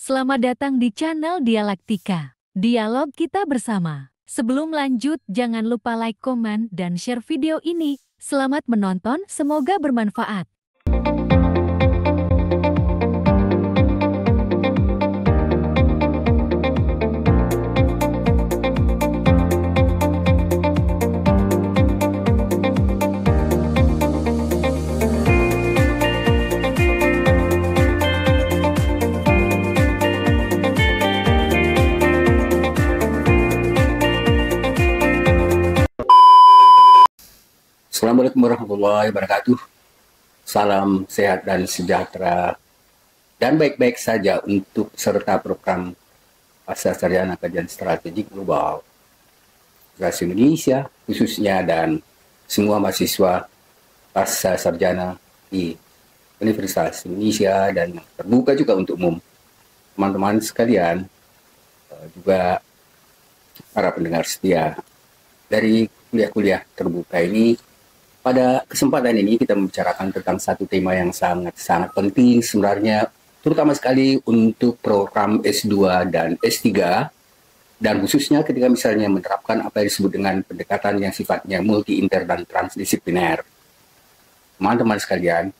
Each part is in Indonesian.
Selamat datang di channel Dialektika. Dialog kita bersama. Sebelum lanjut, jangan lupa like, komen, dan share video ini. Selamat menonton, semoga bermanfaat. Assalamualaikum warahmatullahi wabarakatuh. Salam sehat dan sejahtera dan baik-baik saja untuk peserta program Pasca Sarjana Kajian Strategik Global Universitas Indonesia khususnya dan semua mahasiswa pasca sarjana di Universitas Indonesia dan terbuka juga untuk umum. Teman-teman sekalian, juga para pendengar setia dari kuliah-kuliah terbuka ini. Pada kesempatan ini kita membicarakan tentang satu tema yang sangat penting sebenarnya, terutama sekali untuk program S2 dan S3, dan khususnya ketika misalnya menerapkan apa yang disebut dengan pendekatan yang sifatnya multi-inter dan transdisipliner. Teman-teman sekalian,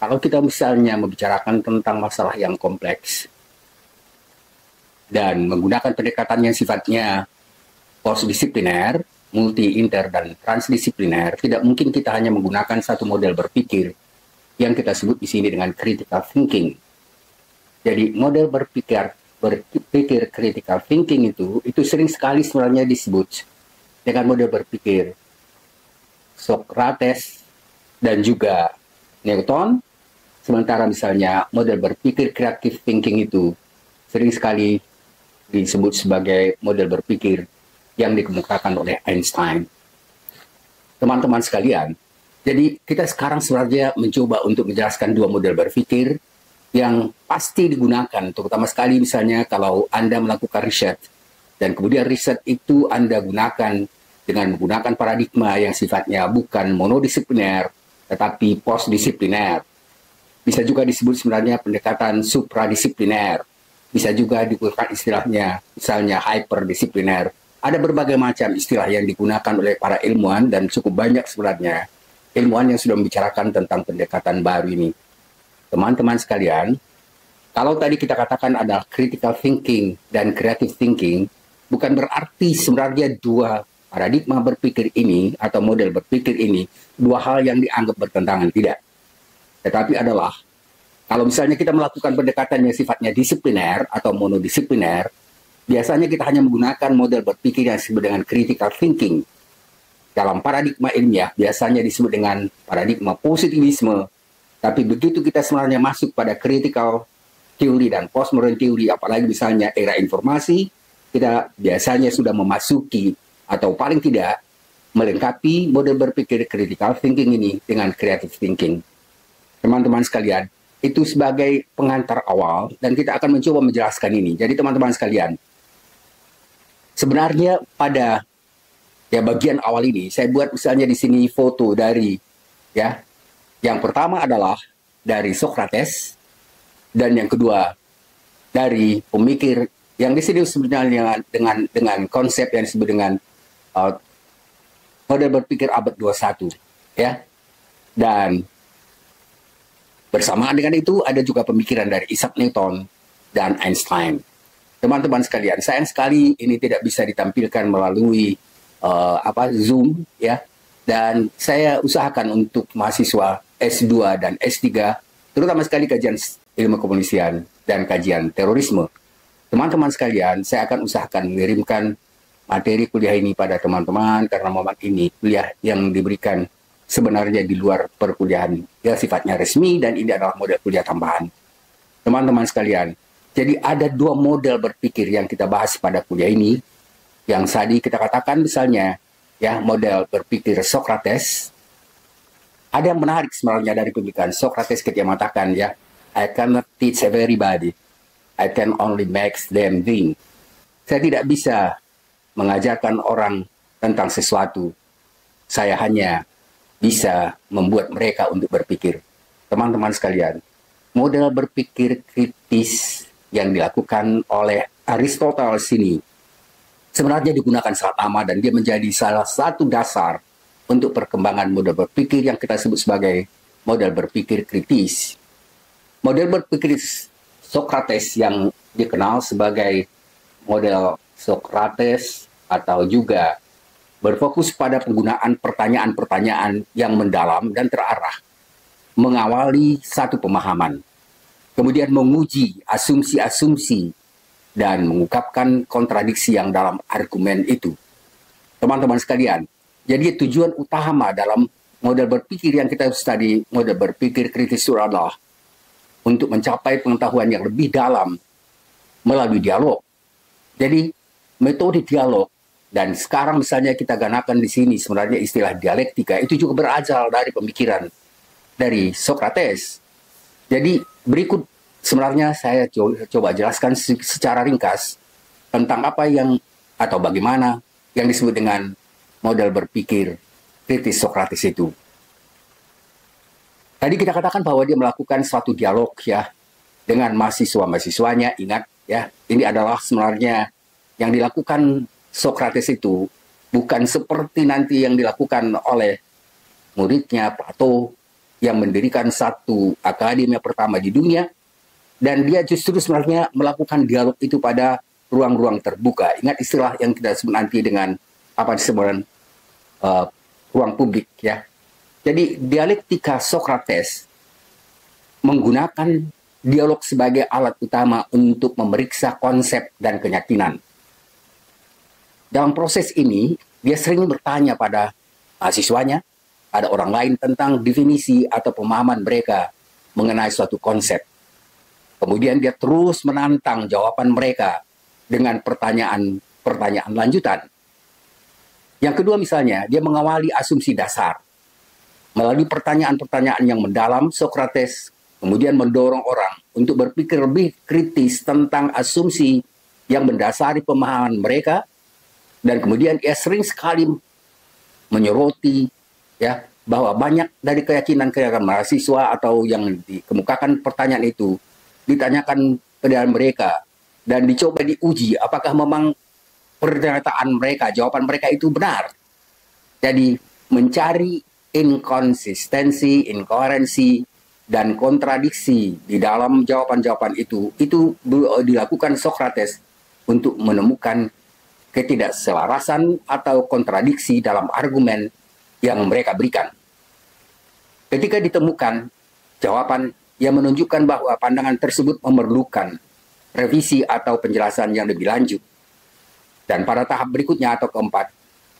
kalau kita misalnya membicarakan tentang masalah yang kompleks dan menggunakan pendekatan yang sifatnya postdisipliner, multi, inter, dan transdisipliner, tidak mungkin kita hanya menggunakan satu model berpikir yang kita sebut di sini dengan critical thinking. Jadi model berpikir critical thinking itu sering sekali sebenarnya disebut dengan model berpikir Socrates dan juga Newton, sementara misalnya model berpikir creative thinking itu sering sekali disebut sebagai model berpikir yang dikemukakan oleh Einstein. Teman-teman sekalian, jadi kita sekarang sebenarnya mencoba untuk menjelaskan dua model berpikir yang pasti digunakan, terutama sekali misalnya kalau Anda melakukan riset, dan kemudian riset itu Anda gunakan dengan menggunakan paradigma yang sifatnya bukan monodisipliner, tetapi postdisipliner. Bisa juga disebut sebenarnya pendekatan supradisipliner. Bisa juga digunakan istilahnya, misalnya hyperdisipliner. Ada berbagai macam istilah yang digunakan oleh para ilmuwan dan cukup banyak sebenarnya ilmuwan yang sudah membicarakan tentang pendekatan baru ini. Teman-teman sekalian, kalau tadi kita katakan ada critical thinking dan creative thinking, bukan berarti sebenarnya dua paradigma berpikir ini atau model berpikir ini dua hal yang dianggap bertentangan, tidak. Tetapi adalah, kalau misalnya kita melakukan pendekatan yang sifatnya disipliner atau monodisipliner, biasanya kita hanya menggunakan model berpikir yang disebut dengan critical thinking. Dalam paradigma ilmiah, biasanya disebut dengan paradigma positivisme. Tapi begitu kita sebenarnya masuk pada critical theory dan postmodern theory, apalagi misalnya era informasi, kita biasanya sudah memasuki atau paling tidak melengkapi model berpikir critical thinking ini dengan creative thinking. Teman-teman sekalian, itu sebagai pengantar awal dan kita akan mencoba menjelaskan ini. Jadi teman-teman sekalian, sebenarnya pada bagian awal ini saya buat misalnya di sini foto dari yang pertama adalah dari Socrates dan yang kedua dari pemikir yang di sini sebenarnya dengan konsep yang disebut dengan model berpikir abad 21 ya. Dan bersamaan dengan itu ada juga pemikiran dari Isaac Newton dan Einstein. Teman-teman sekalian, sayang sekali ini tidak bisa ditampilkan melalui Zoom ya. Dan saya usahakan untuk mahasiswa S2 dan S3, terutama sekali kajian ilmu kepolisian dan kajian terorisme. Teman-teman sekalian, saya akan usahakan mengirimkan materi kuliah ini pada teman-teman karena memang ini kuliah yang diberikan sebenarnya di luar perkuliahan yang sifatnya resmi dan ini adalah model kuliah tambahan. Teman-teman sekalian, jadi ada dua model berpikir yang kita bahas pada kuliah ini. Yang tadi kita katakan misalnya, model berpikir Socrates. Ada yang menarik sebenarnya dari pemikiran Socrates ketika mengatakan I cannot teach everybody, I can only make them think. Saya tidak bisa mengajarkan orang tentang sesuatu. Saya hanya bisa membuat mereka untuk berpikir. Teman-teman sekalian, model berpikir kritis yang dilakukan oleh Aristoteles ini sebenarnya digunakan sangat lama dan dia menjadi salah satu dasar untuk perkembangan model berpikir yang kita sebut sebagai model berpikir kritis. Model berpikir Socrates yang dikenal sebagai model Socrates atau juga berfokus pada penggunaan pertanyaan-pertanyaan yang mendalam dan terarah, mengawali satu pemahaman, kemudian menguji asumsi-asumsi dan mengungkapkan kontradiksi yang dalam argumen itu. Teman-teman sekalian, jadi tujuan utama dalam model berpikir yang kita studi, model berpikir kritis itu adalah untuk mencapai pengetahuan yang lebih dalam melalui dialog. Jadi metode dialog, dan sekarang misalnya kita gunakan di sini sebenarnya istilah dialektika, itu juga berasal dari pemikiran dari Socrates. Jadi berikut sebenarnya saya coba jelaskan secara ringkas tentang apa yang atau bagaimana yang disebut dengan model berpikir kritis Socrates itu. Tadi kita katakan bahwa dia melakukan suatu dialog ya dengan mahasiswa-mahasiswanya. Ingat ya, ini adalah sebenarnya yang dilakukan Socrates itu bukan seperti nanti yang dilakukan oleh muridnya Plato yang mendirikan satu akademi pertama di dunia, dan dia justru sebenarnya melakukan dialog itu pada ruang-ruang terbuka. Ingat istilah yang kita sebut nanti dengan apa disebut ruang publik ya. Jadi dialektika Socrates menggunakan dialog sebagai alat utama untuk memeriksa konsep dan keyakinan. Dalam proses ini, dia sering bertanya pada mahasiswanya, pada orang lain tentang definisi atau pemahaman mereka mengenai suatu konsep. Kemudian dia terus menantang jawaban mereka dengan pertanyaan lanjutan. Yang kedua misalnya, dia mengawali asumsi dasar. Melalui pertanyaan-pertanyaan yang mendalam, Socrates kemudian mendorong orang untuk berpikir lebih kritis tentang asumsi yang mendasari pemahaman mereka, dan kemudian ia sering sekali menyoroti ya bahwa banyak dari keyakinan mahasiswa atau yang dikemukakan pertanyaan itu ditanyakan kepada mereka dan dicoba diuji apakah memang pernyataan mereka, jawaban mereka itu benar. Jadi mencari inkonsistensi, inkoherensi, dan kontradiksi di dalam jawaban-jawaban itu dilakukan Socrates untuk menemukan ketidakselarasan atau kontradiksi dalam argumen yang mereka berikan. Ketika ditemukan jawaban yang menunjukkan bahwa pandangan tersebut memerlukan revisi atau penjelasan yang lebih lanjut. Dan pada tahap berikutnya atau keempat,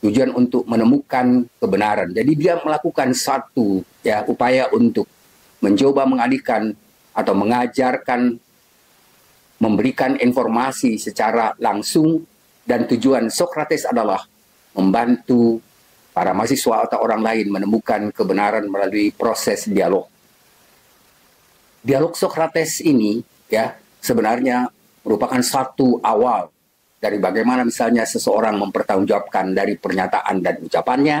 tujuan untuk menemukan kebenaran. Jadi dia melakukan satu ya upaya untuk mencoba mengalihkan atau mengajarkan, memberikan informasi secara langsung, dan tujuan Socrates adalah membantu para mahasiswa atau orang lain menemukan kebenaran melalui proses dialog. Dialog Socrates ini ya sebenarnya merupakan satu awal dari bagaimana misalnya seseorang mempertanggungjawabkan dari pernyataan dan ucapannya,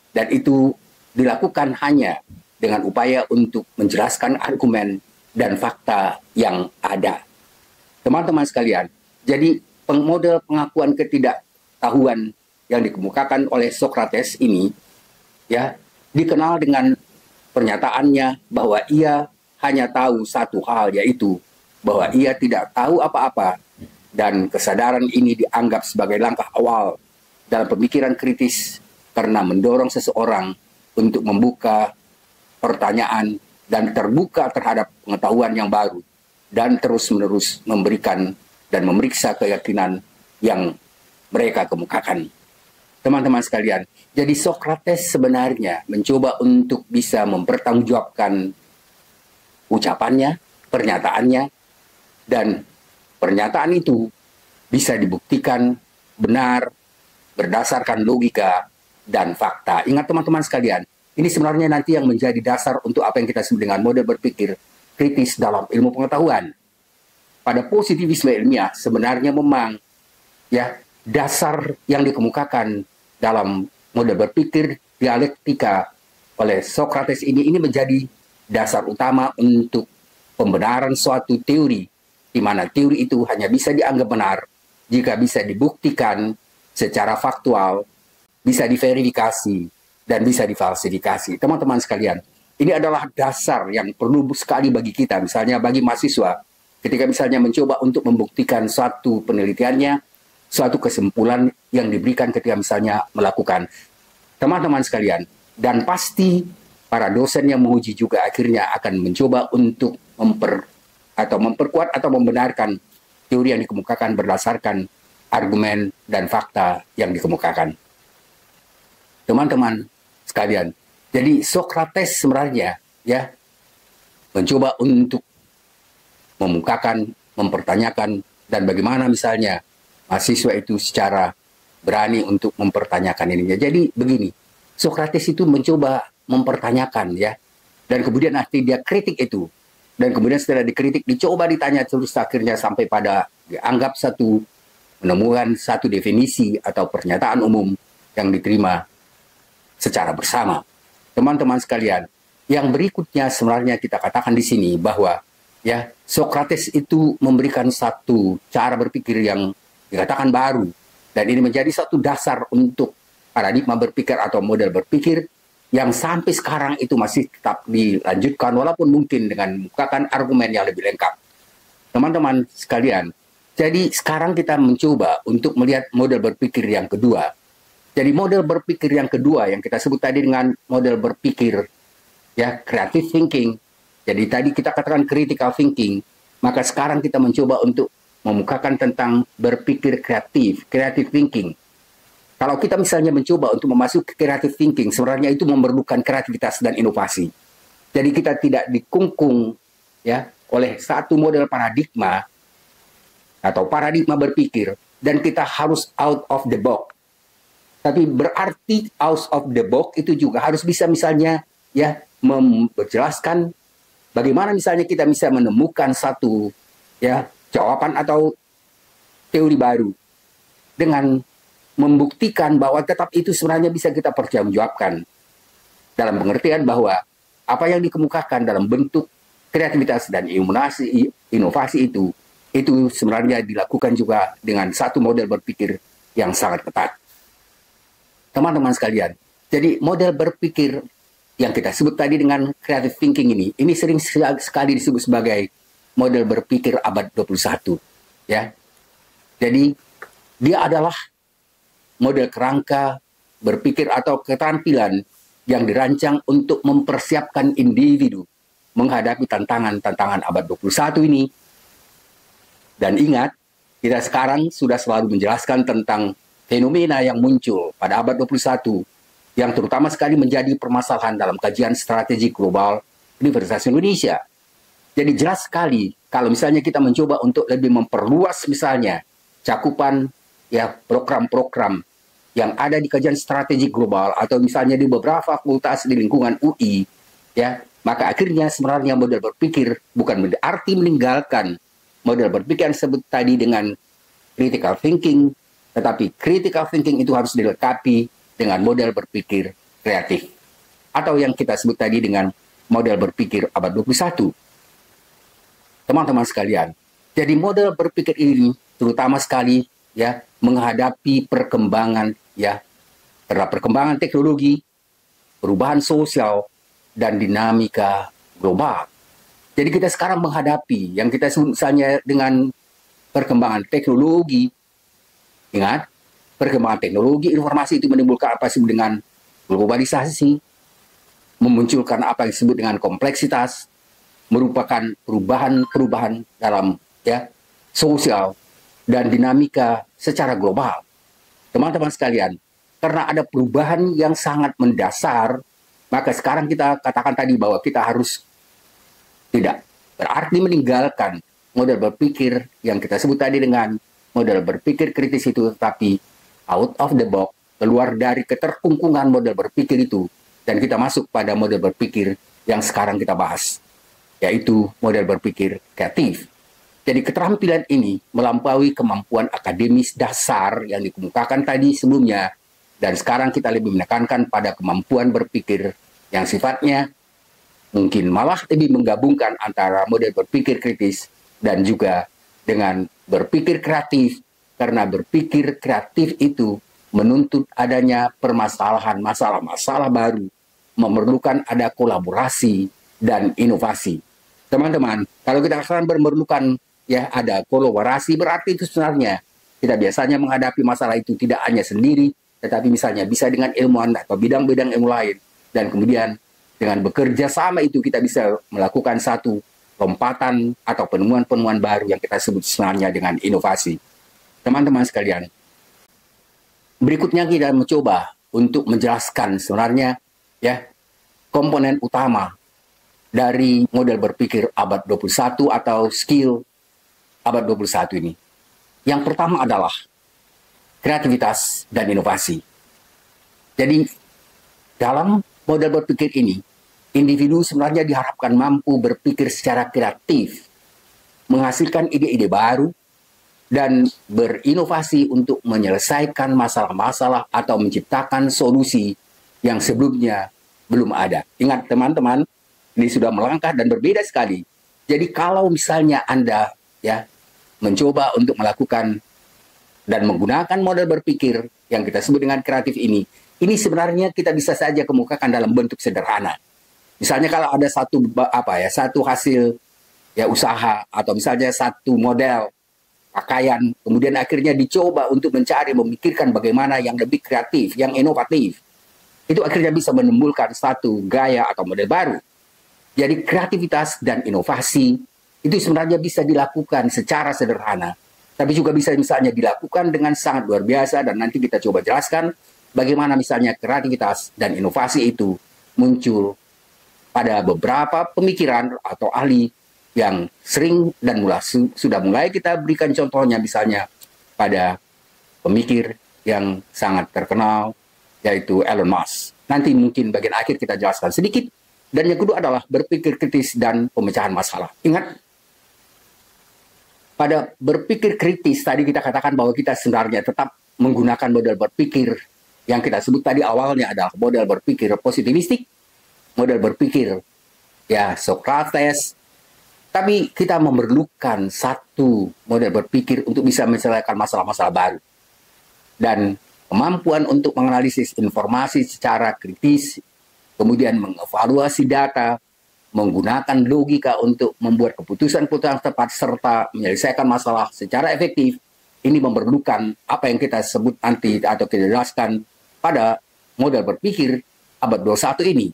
dan itu dilakukan hanya dengan upaya untuk menjelaskan argumen dan fakta yang ada. Teman-teman sekalian, jadi model pengakuan ketidaktahuan yang dikemukakan oleh Socrates ini ya dikenal dengan pernyataannya bahwa ia hanya tahu satu hal, yaitu bahwa ia tidak tahu apa-apa, dan kesadaran ini dianggap sebagai langkah awal dalam pemikiran kritis karena mendorong seseorang untuk membuka pertanyaan dan terbuka terhadap pengetahuan yang baru dan terus-menerus memberikan dan memeriksa keyakinan yang mereka kemukakan. Teman-teman sekalian, jadi Socrates sebenarnya mencoba untuk bisa mempertanggungjawabkan ucapannya, pernyataannya, dan pernyataan itu bisa dibuktikan benar berdasarkan logika dan fakta. Ingat teman-teman sekalian, ini sebenarnya nanti yang menjadi dasar untuk apa yang kita sebut dengan model berpikir kritis dalam ilmu pengetahuan. Pada positivisme ilmiah sebenarnya memang ya dasar yang dikemukakan dalam model berpikir dialektika oleh Socrates ini menjadi dasar utama untuk pembenaran suatu teori di mana teori itu hanya bisa dianggap benar jika bisa dibuktikan secara faktual, bisa diverifikasi, dan bisa difalsifikasi. Teman-teman sekalian, ini adalah dasar yang perlu sekali bagi kita, misalnya bagi mahasiswa, ketika misalnya mencoba untuk membuktikan suatu penelitiannya, suatu kesimpulan yang diberikan ketika misalnya melakukan. Teman-teman sekalian, dan pasti para dosen yang menguji juga akhirnya akan mencoba untuk memperkuat atau membenarkan teori yang dikemukakan berdasarkan argumen dan fakta yang dikemukakan. Teman-teman sekalian, jadi Socrates sebenarnya ya mencoba untuk memukakan, mempertanyakan, dan bagaimana misalnya mahasiswa itu secara berani untuk mempertanyakan ininya. Jadi begini, Socrates itu mencoba mempertanyakan ya, dan kemudian nanti dia kritik itu, dan kemudian setelah dikritik dicoba ditanya terus akhirnya sampai pada dianggap menemukan satu definisi atau pernyataan umum yang diterima secara bersama. Teman-teman sekalian, yang berikutnya sebenarnya kita katakan di sini bahwa ya Socrates itu memberikan satu cara berpikir yang dikatakan baru, dan ini menjadi satu dasar untuk paradigma berpikir atau model berpikir yang sampai sekarang itu masih tetap dilanjutkan walaupun mungkin dengan menggunakan argumen yang lebih lengkap. Teman-teman sekalian, jadi sekarang kita mencoba untuk melihat model berpikir yang kedua. Jadi model berpikir yang kedua yang kita sebut tadi dengan model berpikir ya creative thinking. Jadi tadi kita katakan critical thinking, maka sekarang kita mencoba untuk memukakan tentang berpikir kreatif, creative thinking. Kalau kita misalnya mencoba untuk memasuki creative thinking, sebenarnya itu memerlukan kreativitas dan inovasi. Jadi kita tidak dikungkung ya oleh satu model paradigma atau paradigma berpikir, dan kita harus out of the box. Tapi berarti out of the box itu juga harus bisa misalnya ya menjelaskan bagaimana misalnya kita bisa menemukan satu ya jawaban atau teori baru dengan membuktikan bahwa tetap itu sebenarnya bisa kita pertanggungjawabkan dalam pengertian bahwa apa yang dikemukakan dalam bentuk kreativitas dan inovasi itu sebenarnya dilakukan juga dengan satu model berpikir yang sangat ketat. Teman-teman sekalian, jadi model berpikir yang kita sebut tadi dengan creative thinking ini sering sekali disebut sebagai model berpikir abad 21. Ya. Jadi dia adalah model kerangka berpikir atau keterampilan yang dirancang untuk mempersiapkan individu menghadapi tantangan-tantangan abad 21 ini. Dan ingat, kita sekarang sudah selalu menjelaskan tentang fenomena yang muncul pada abad 21 yang terutama sekali menjadi permasalahan dalam kajian strategi global Universitas Indonesia. Jadi jelas sekali kalau misalnya kita mencoba untuk lebih memperluas misalnya cakupan ya program-program yang ada di kajian strategi global atau misalnya di beberapa fakultas di lingkungan UI ya, maka akhirnya sebenarnya model berpikir bukan berarti meninggalkan model berpikir yang disebut tadi dengan critical thinking, tetapi critical thinking itu harus dilengkapi dengan model berpikir kreatif atau yang kita sebut tadi dengan model berpikir abad 21. Teman-teman sekalian, jadi model berpikir ini terutama sekali ya menghadapi perkembangan ya terhadap perkembangan teknologi, perubahan sosial dan dinamika global. Jadi kita sekarang menghadapi yang kita sebut misalnya dengan perkembangan teknologi. Ingat, perkembangan teknologi informasi itu menimbulkan apa yang disebut dengan globalisasi, memunculkan apa yang disebut dengan kompleksitas, merupakan perubahan-perubahan dalam ya sosial dan dinamika secara global. Teman-teman sekalian, karena ada perubahan yang sangat mendasar, maka sekarang kita katakan tadi bahwa kita harus tidak berarti meninggalkan model berpikir yang kita sebut tadi dengan model berpikir kritis itu, tetapi out of the box, keluar dari keterkungkungan model berpikir itu, dan kita masuk pada model berpikir yang sekarang kita bahas, yaitu model berpikir kreatif. Jadi keterampilan ini melampaui kemampuan akademis dasar yang dikemukakan tadi sebelumnya, dan sekarang kita lebih menekankan pada kemampuan berpikir yang sifatnya mungkin malah lebih menggabungkan antara model berpikir kritis dan juga dengan berpikir kreatif, karena berpikir kreatif itu menuntut adanya permasalahan, masalah-masalah baru, memerlukan ada kolaborasi dan inovasi. Teman-teman, kalau kita akan memerlukan ya ada kolaborasi, berarti itu sebenarnya kita biasanya menghadapi masalah itu tidak hanya sendiri, tetapi misalnya bisa dengan ilmuwan atau bidang-bidang ilmu lain. Dan kemudian dengan bekerja sama itu kita bisa melakukan satu lompatan atau penemuan-penemuan baru yang kita sebut sebenarnya dengan inovasi. Teman-teman sekalian, berikutnya kita mencoba untuk menjelaskan sebenarnya ya komponen utama dari model berpikir abad 21 atau skill abad 21 ini. Yang pertama adalah kreativitas dan inovasi. Jadi dalam model berpikir ini, individu sebenarnya diharapkan mampu berpikir secara kreatif, menghasilkan ide-ide baru, dan berinovasi untuk menyelesaikan masalah-masalah atau menciptakan solusi yang sebelumnya belum ada. Ingat teman-teman, ini sudah melangkah dan berbeda sekali. Jadi kalau misalnya Anda ya mencoba untuk melakukan dan menggunakan model berpikir yang kita sebut dengan kreatif ini sebenarnya kita bisa saja kemukakan dalam bentuk sederhana. Misalnya kalau ada satu hasil ya usaha atau misalnya satu model pakaian, kemudian akhirnya dicoba untuk mencari, memikirkan bagaimana yang lebih kreatif, yang inovatif. Itu akhirnya bisa menimbulkan satu gaya atau model baru. Jadi kreativitas dan inovasi itu sebenarnya bisa dilakukan secara sederhana, tapi juga bisa misalnya dilakukan dengan sangat luar biasa, dan nanti kita coba jelaskan bagaimana misalnya kreativitas dan inovasi itu muncul pada beberapa pemikiran atau ahli yang sering dan sudah mulai kita berikan contohnya, misalnya pada pemikir yang sangat terkenal yaitu Elon Musk. Nanti mungkin bagian akhir kita jelaskan sedikit. Dan yang kedua adalah berpikir kritis dan pemecahan masalah. Ingat, pada berpikir kritis tadi kita katakan bahwa kita sebenarnya tetap menggunakan model berpikir yang kita sebut tadi awalnya adalah model berpikir positivistik, model berpikir ya Socrates. Tapi kita memerlukan satu model berpikir untuk bisa menyelesaikan masalah-masalah baru. Dan kemampuan untuk menganalisis informasi secara kritis, kemudian mengevaluasi data, menggunakan logika untuk membuat keputusan-keputusan tepat, serta menyelesaikan masalah secara efektif, ini memerlukan apa yang kita sebut nanti atau kita jelaskan pada model berpikir abad 21 ini.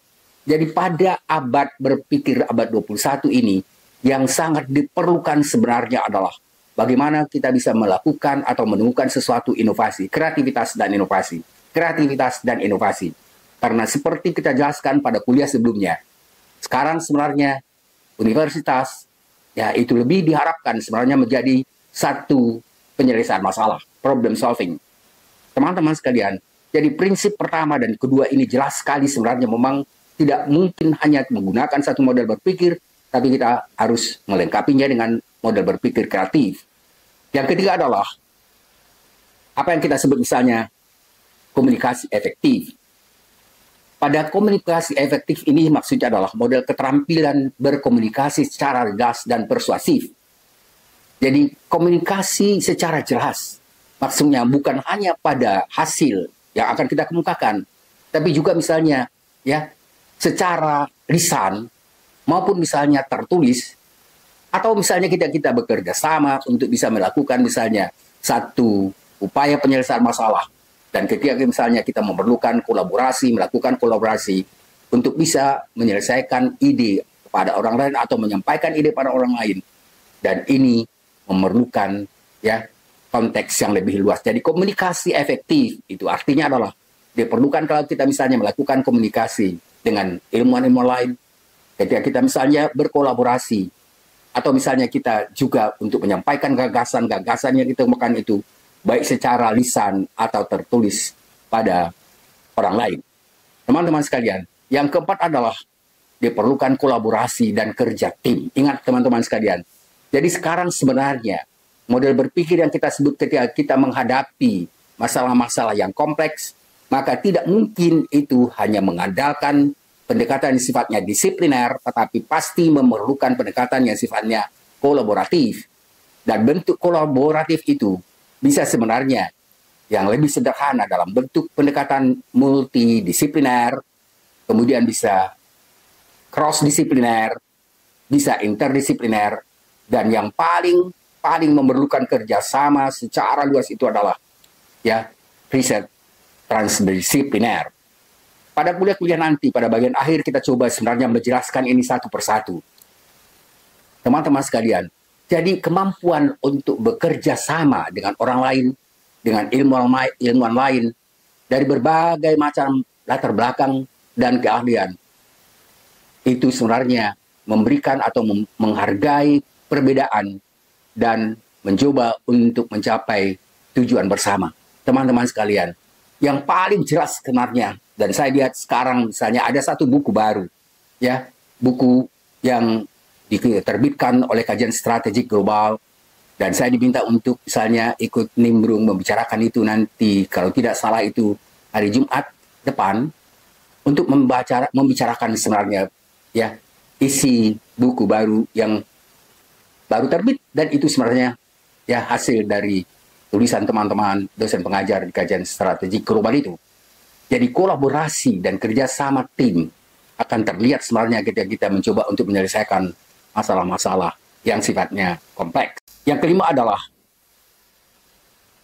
Jadi pada abad berpikir abad 21 ini, yang sangat diperlukan sebenarnya adalah bagaimana kita bisa melakukan atau menemukan sesuatu inovasi, kreativitas dan inovasi. Kreativitas dan inovasi. Karena seperti kita jelaskan pada kuliah sebelumnya, sekarang sebenarnya universitas ya itu lebih diharapkan sebenarnya menjadi satu penyelesaian masalah, problem solving. Teman-teman sekalian, jadi prinsip pertama dan kedua ini jelas sekali sebenarnya memang tidak mungkin hanya menggunakan satu model berpikir, tapi kita harus melengkapinya dengan model berpikir kreatif. Yang ketiga adalah apa yang kita sebut misalnya komunikasi efektif. Pada komunikasi efektif ini maksudnya adalah model keterampilan berkomunikasi secara jelas dan persuasif. Jadi komunikasi secara jelas maksudnya bukan hanya pada hasil yang akan kita kemukakan, tapi juga misalnya ya secara lisan maupun misalnya tertulis, atau misalnya kita bekerja sama untuk bisa melakukan misalnya satu upaya penyelesaian masalah. Dan ketika misalnya kita memerlukan kolaborasi, melakukan kolaborasi untuk bisa menyelesaikan ide kepada orang lain atau menyampaikan ide pada orang lain. Dan ini memerlukan ya konteks yang lebih luas. Jadi komunikasi efektif itu artinya adalah diperlukan kalau kita misalnya melakukan komunikasi dengan ilmuwan-ilmuwan lain, ketika kita misalnya berkolaborasi, atau misalnya kita juga untuk menyampaikan gagasan-gagasan yang kita temukan itu, baik secara lisan atau tertulis pada orang lain. Teman-teman sekalian, yang keempat adalah diperlukan kolaborasi dan kerja tim. Ingat teman-teman sekalian, jadi sekarang sebenarnya model berpikir yang kita sebut ketika kita menghadapi masalah-masalah yang kompleks, maka tidak mungkin itu hanya mengandalkan pendekatan yang sifatnya disipliner, tetapi pasti memerlukan pendekatan yang sifatnya kolaboratif. Dan bentuk kolaboratif itu bisa sebenarnya yang lebih sederhana dalam bentuk pendekatan multidisipliner, kemudian bisa cross-disipliner, bisa interdisipliner, dan yang paling memerlukan kerjasama secara luas itu adalah ya riset transdisipliner. Pada kuliah-kuliah nanti, pada bagian akhir kita coba sebenarnya menjelaskan ini satu persatu. Teman-teman sekalian, jadi kemampuan untuk bekerja sama dengan orang lain, dengan ilmuwan lain, dari berbagai macam latar belakang dan keahlian, itu sebenarnya memberikan atau menghargai perbedaan dan mencoba untuk mencapai tujuan bersama. Teman-teman sekalian, yang paling jelas sebenarnya, dan saya lihat sekarang misalnya ada satu buku baru, ya, buku yang diterbitkan oleh Kajian Strategik Global, dan saya diminta untuk misalnya ikut nimbrung membicarakan itu nanti, kalau tidak salah itu hari Jumat depan, untuk membicarakan sebenarnya ya isi buku baru yang baru terbit, dan itu sebenarnya ya hasil dari tulisan teman-teman dosen pengajar di Kajian Strategik Global itu. Jadi kolaborasi dan kerjasama tim akan terlihat sebenarnya ketika kita mencoba untuk menyelesaikan masalah-masalah yang sifatnya kompleks. Yang kelima adalah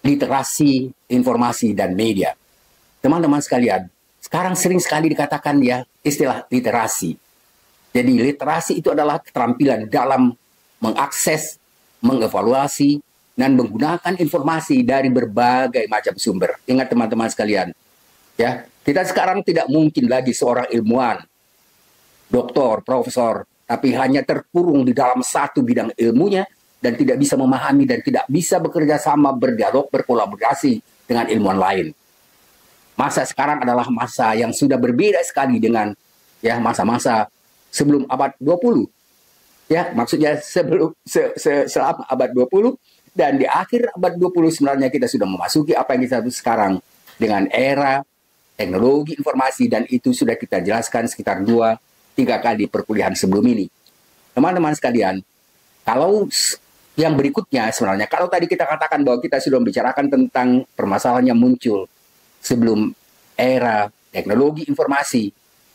literasi informasi dan media. Teman-teman sekalian, sekarang sering sekali dikatakan ya istilah literasi. Jadi literasi itu adalah keterampilan dalam mengakses, mengevaluasi, dan menggunakan informasi dari berbagai macam sumber. Ingat teman-teman sekalian, ya, kita sekarang tidak mungkin lagi seorang ilmuwan, doktor, profesor, tapi hanya terkurung di dalam satu bidang ilmunya dan tidak bisa memahami dan tidak bisa bekerja sama, berdialog, berkolaborasi dengan ilmuwan lain. Masa sekarang adalah masa yang sudah berbeda sekali dengan ya masa-masa sebelum abad 20. Ya, maksudnya selama abad 20 dan di akhir abad 20 sebenarnya kita sudah memasuki apa yang kita sebut sekarang dengan era teknologi informasi, dan itu sudah kita jelaskan sekitar 2-3 kali perkuliahan sebelum ini. Teman-teman sekalian, kalau yang berikutnya sebenarnya, kalau tadi kita katakan bahwa kita sudah membicarakan tentang permasalahan yang muncul sebelum era teknologi informasi,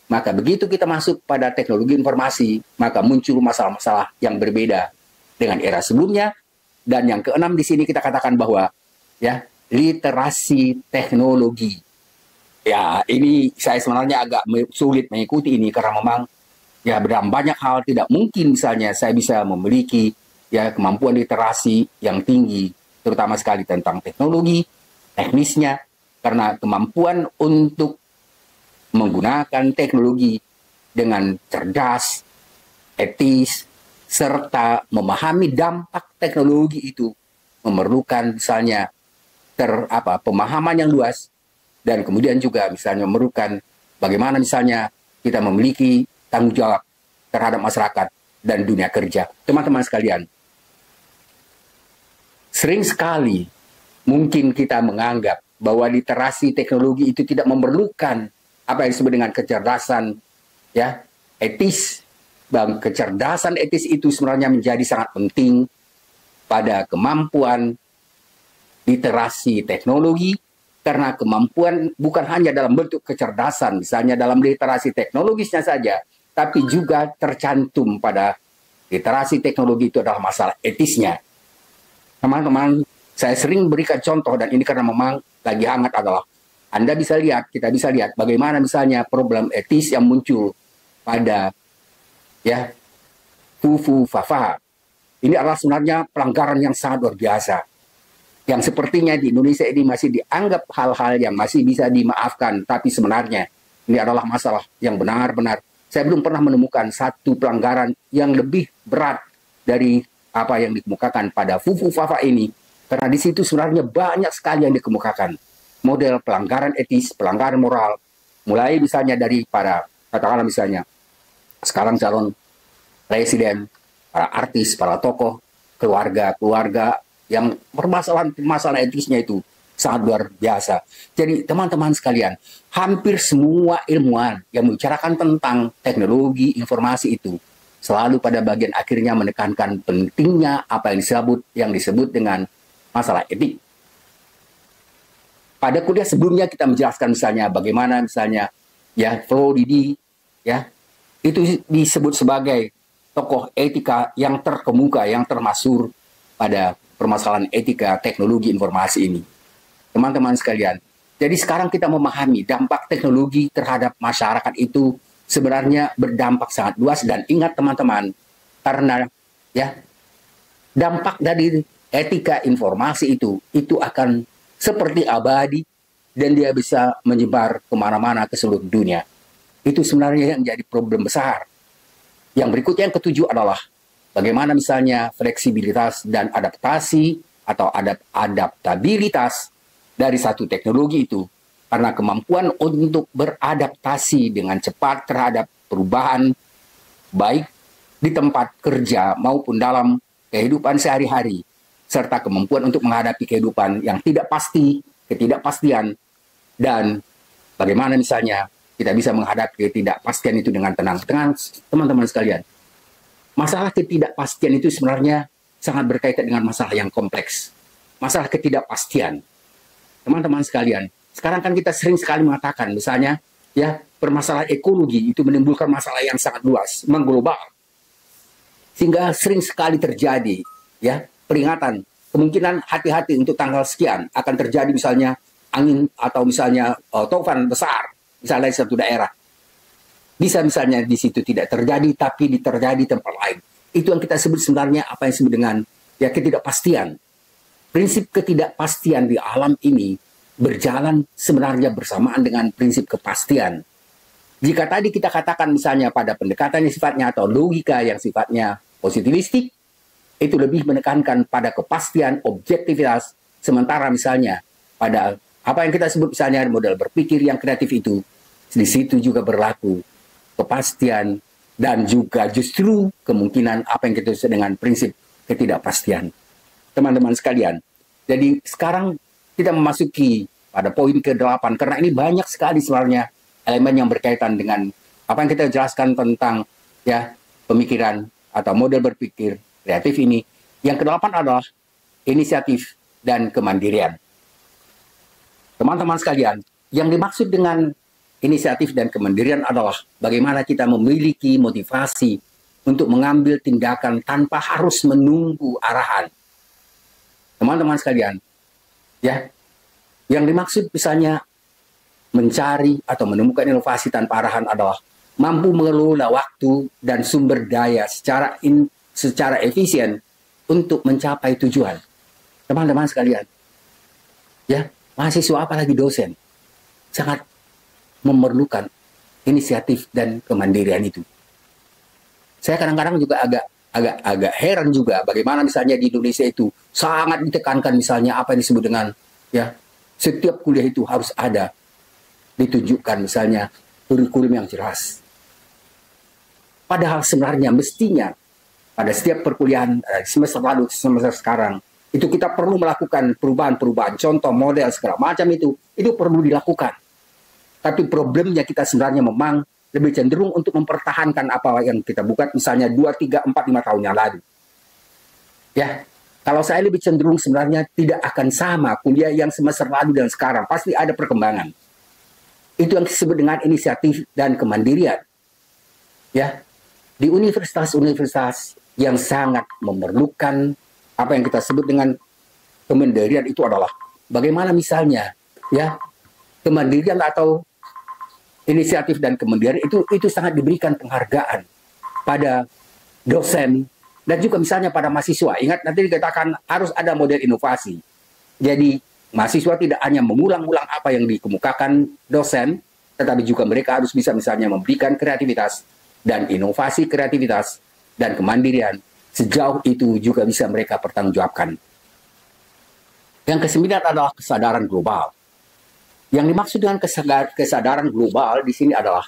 maka begitu kita masuk pada teknologi informasi, maka muncul masalah-masalah yang berbeda dengan era sebelumnya. Dan yang keenam di sini kita katakan bahwa ya literasi teknologi. Ya, ini saya sebenarnya agak sulit mengikuti ini karena memang ya dalam banyak hal tidak mungkin misalnya saya bisa memiliki ya kemampuan literasi yang tinggi, terutama sekali tentang teknologi, teknisnya, karena kemampuan untuk menggunakan teknologi dengan cerdas, etis, serta memahami dampak teknologi itu memerlukan misalnya pemahaman yang luas, dan kemudian juga misalnya memerlukan bagaimana misalnya kita memiliki tanggung jawab terhadap masyarakat dan dunia kerja. Teman-teman sekalian, sering sekali mungkin kita menganggap bahwa literasi teknologi itu tidak memerlukan apa yang disebut dengan kecerdasan ya etis. Bang, kecerdasan etis itu sebenarnya menjadi sangat penting pada kemampuan literasi teknologi, karena kemampuan bukan hanya dalam bentuk kecerdasan, misalnya dalam literasi teknologisnya saja, tapi juga tercantum pada literasi teknologi itu adalah masalah etisnya. Teman-teman, saya sering berikan contoh, dan ini karena memang lagi hangat adalah, Anda bisa lihat, kita bisa lihat bagaimana misalnya problem etis yang muncul pada ya fufu fafa. Ini adalah sebenarnya pelanggaran yang sangat luar biasa, yang sepertinya di Indonesia ini masih dianggap hal-hal yang masih bisa dimaafkan, tapi sebenarnya ini adalah masalah yang benar-benar saya belum pernah menemukan satu pelanggaran yang lebih berat dari apa yang dikemukakan pada fufu fafa ini, karena di situ sebenarnya banyak sekali yang dikemukakan model pelanggaran etis, pelanggaran moral, mulai misalnya dari para katakanlah misalnya sekarang calon presiden, para artis, para tokoh, keluarga yang permasalahan etisnya itu sangat luar biasa. Jadi teman-teman sekalian, hampir semua ilmuwan yang membicarakan tentang teknologi informasi itu selalu pada bagian akhirnya menekankan pentingnya apa yang disebut dengan masalah etik. Pada kuliah sebelumnya kita menjelaskan misalnya bagaimana misalnya ya Floridi ya itu disebut sebagai tokoh etika yang terkemuka, yang termasyhur pada permasalahan etika teknologi informasi ini. Teman-teman sekalian, jadi sekarang kita memahami dampak teknologi terhadap masyarakat itu sebenarnya berdampak sangat luas, dan ingat teman-teman, karena ya dampak dari etika informasi itu akan seperti abadi dan dia bisa menyebar kemana-mana ke seluruh dunia. Itu sebenarnya yang jadi problem besar. Yang berikutnya yang ketujuh adalah bagaimana misalnya fleksibilitas dan adaptasi atau adaptabilitas dari satu teknologi itu, karena kemampuan untuk beradaptasi dengan cepat terhadap perubahan baik di tempat kerja maupun dalam kehidupan sehari-hari, serta kemampuan untuk menghadapi kehidupan yang tidak pasti, ketidakpastian, dan bagaimana misalnya kita bisa menghadapi ketidakpastian itu dengan tenang. Teman-teman sekalian, masalah ketidakpastian itu sebenarnya sangat berkaitan dengan masalah yang kompleks. Masalah ketidakpastian. Teman-teman sekalian, sekarang kan kita sering sekali mengatakan misalnya ya permasalahan ekologi itu menimbulkan masalah yang sangat luas, mengglobal. Sehingga sering sekali terjadi ya peringatan, kemungkinan hati-hati untuk tanggal sekian akan terjadi misalnya angin atau misalnya taufan besar misalnya di satu daerah. Bisa misalnya di situ tidak terjadi tapi terjadi di tempat lain. Itu yang kita sebut sebenarnya apa yang disebut dengan ya ketidakpastian. Prinsip ketidakpastian di alam ini berjalan sebenarnya bersamaan dengan prinsip kepastian. Jika tadi kita katakan misalnya pada pendekatan yang sifatnya atau logika yang sifatnya positivistik, itu lebih menekankan pada kepastian, objektivitas, sementara misalnya pada apa yang kita sebut misalnya model berpikir yang kreatif itu, di situ juga berlaku kepastian dan juga justru kemungkinan apa yang kita sebut dengan prinsip ketidakpastian. Teman-teman sekalian, jadi sekarang kita memasuki pada poin ke-8, karena ini banyak sekali sebenarnya elemen yang berkaitan dengan apa yang kita jelaskan tentang ya pemikiran atau model berpikir kreatif ini. Yang ke-8 adalah inisiatif dan kemandirian. Teman-teman sekalian, yang dimaksud dengan inisiatif dan kemandirian adalah bagaimana kita memiliki motivasi untuk mengambil tindakan tanpa harus menunggu arahan. Teman-teman sekalian, ya, yang dimaksud misalnya mencari atau menemukan inovasi tanpa arahan adalah mampu mengelola waktu dan sumber daya secara efisien untuk mencapai tujuan. Teman-teman sekalian, ya, mahasiswa apalagi dosen sangat memerlukan inisiatif dan kemandirian itu. Saya kadang-kadang juga agak heran juga bagaimana misalnya di Indonesia itu sangat ditekankan misalnya apa yang disebut dengan ya setiap kuliah itu harus ada ditunjukkan misalnya kurikulum yang jelas. Padahal sebenarnya mestinya pada setiap perkuliahan semester lalu, semester sekarang itu kita perlu melakukan perubahan-perubahan, contoh model segala macam itu perlu dilakukan. Tapi problemnya kita sebenarnya memang lebih cenderung untuk mempertahankan apa yang kita buat misalnya 2, 3, 4, 5 tahun yang lalu. Ya, kalau saya lebih cenderung sebenarnya tidak akan sama kuliah yang semester lalu dan sekarang. Pasti ada perkembangan. Itu yang disebut dengan inisiatif dan kemandirian. Ya, di universitas-universitas yang sangat memerlukan apa yang kita sebut dengan kemandirian itu adalah bagaimana misalnya ya kemandirian atau inisiatif dan kemandirian itu sangat diberikan penghargaan pada dosen dan juga misalnya pada mahasiswa. Ingat nanti dikatakan harus ada model inovasi. Jadi mahasiswa tidak hanya mengulang-ulang apa yang dikemukakan dosen, tetapi juga mereka harus bisa misalnya memberikan kreativitas dan inovasi kreativitas dan kemandirian sejauh itu juga bisa mereka pertanggungjawabkan. Yang ke-9 adalah kesadaran global. Yang dimaksud dengan kesadaran global di sini adalah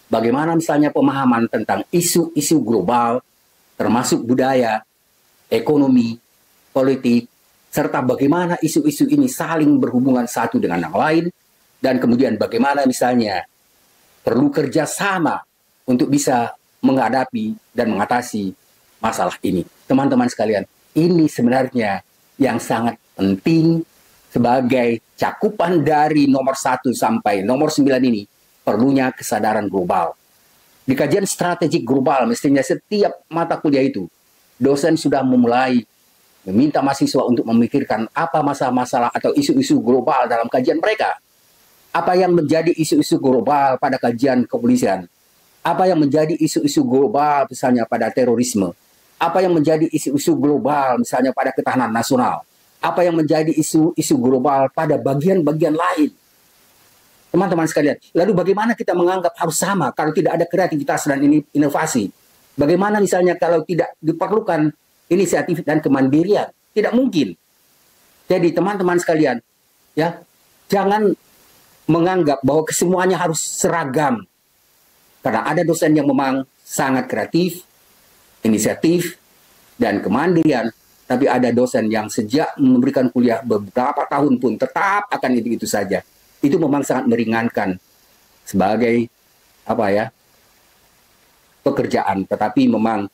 bagaimana misalnya pemahaman tentang isu-isu global, termasuk budaya, ekonomi, politik, serta bagaimana isu-isu ini saling berhubungan satu dengan yang lain, dan kemudian bagaimana misalnya perlu kerjasama untuk bisa menghadapi dan mengatasi masalah ini. Teman-teman sekalian, ini sebenarnya yang sangat penting sebagai cakupan dari nomor 1 sampai nomor 9 ini, perlunya kesadaran global. Di kajian strategik global, mestinya setiap mata kuliah itu, dosen sudah memulai meminta mahasiswa untuk memikirkan apa masalah-masalah atau isu-isu global dalam kajian mereka. Apa yang menjadi isu-isu global pada kajian kepolisian? Apa yang menjadi isu-isu global misalnya pada terorisme? Apa yang menjadi isu-isu global misalnya pada ketahanan nasional? Apa yang menjadi isu-isu global pada bagian-bagian lain? Teman-teman sekalian, lalu bagaimana kita menganggap harus sama kalau tidak ada kreativitas dan inovasi? Bagaimana misalnya kalau tidak diperlukan inisiatif dan kemandirian? Tidak mungkin. Jadi teman-teman sekalian, ya, jangan menganggap bahwa kesemuanya harus seragam. Karena ada dosen yang memang sangat kreatif, inisiatif, dan kemandirian, tapi ada dosen yang sejak memberikan kuliah beberapa tahun pun tetap akan itu saja. Itu memang sangat meringankan sebagai pekerjaan, tetapi memang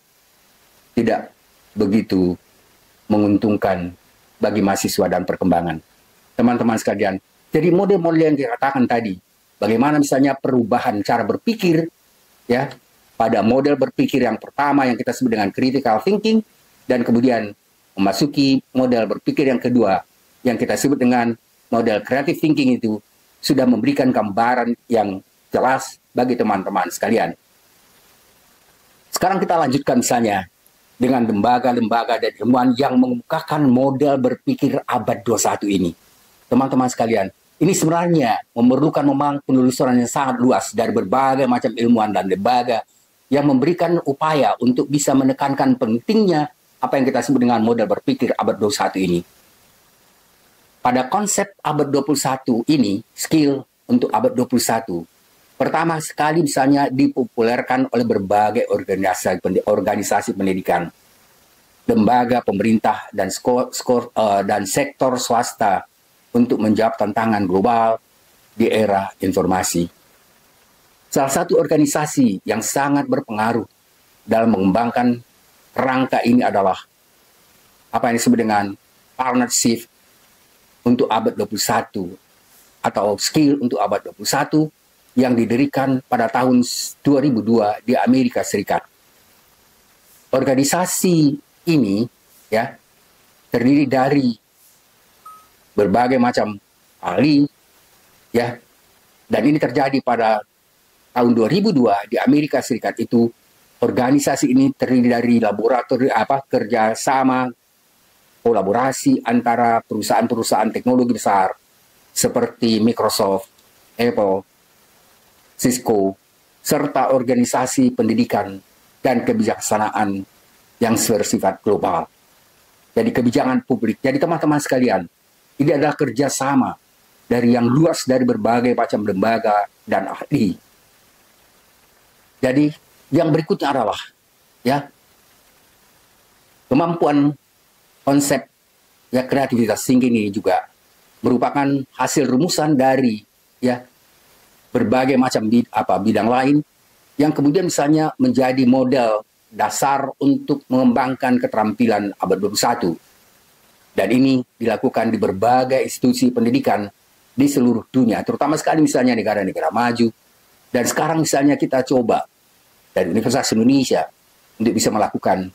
tidak begitu menguntungkan bagi mahasiswa dan perkembangan. Teman-teman sekalian, jadi model-model yang dikatakan tadi, bagaimana misalnya perubahan cara berpikir, ya, pada model berpikir yang pertama yang kita sebut dengan critical thinking, dan kemudian memasuki model berpikir yang kedua yang kita sebut dengan model creative thinking itu sudah memberikan gambaran yang jelas bagi teman-teman sekalian. Sekarang kita lanjutkan misalnya dengan lembaga-lembaga dan ilmuwan yang mengemukakan model berpikir abad 21 ini. Teman-teman sekalian, ini sebenarnya memerlukan memang penelusuran yang sangat luas dari berbagai macam ilmuwan dan lembaga yang memberikan upaya untuk bisa menekankan pentingnya apa yang kita sebut dengan model berpikir abad 21 ini. Pada konsep abad 21 ini, skill untuk abad 21, pertama sekali misalnya dipopulerkan oleh berbagai organisasi pendidikan, lembaga pemerintah dan sektor swasta untuk menjawab tantangan global di era informasi. Salah satu organisasi yang sangat berpengaruh dalam mengembangkan kerangka ini adalah apa yang disebut dengan partnership untuk abad 21 atau skill untuk abad 21 yang didirikan pada tahun 2002 di Amerika Serikat. Organisasi ini ya terdiri dari berbagai macam ahli ya, dan ini terjadi pada tahun 2002 di Amerika Serikat. Itu organisasi ini terdiri dari laboratorium kerjasama kolaborasi antara perusahaan-perusahaan teknologi besar seperti Microsoft, Apple, Cisco, serta organisasi pendidikan dan kebijaksanaan yang bersifat global. Jadi kebijakan publik. Jadi teman-teman sekalian, ini adalah kerjasama dari yang luas dari berbagai macam lembaga dan ahli. Jadi yang berikutnya adalah ya kemampuan konsep ya kreativitas tinggi ini juga merupakan hasil rumusan dari ya berbagai macam bidang lain yang kemudian misalnya menjadi model dasar untuk mengembangkan keterampilan abad 21. Dan ini dilakukan di berbagai institusi pendidikan di seluruh dunia, terutama sekali misalnya negara-negara maju. Dan sekarang misalnya kita coba dari Universitas Indonesia untuk bisa melakukan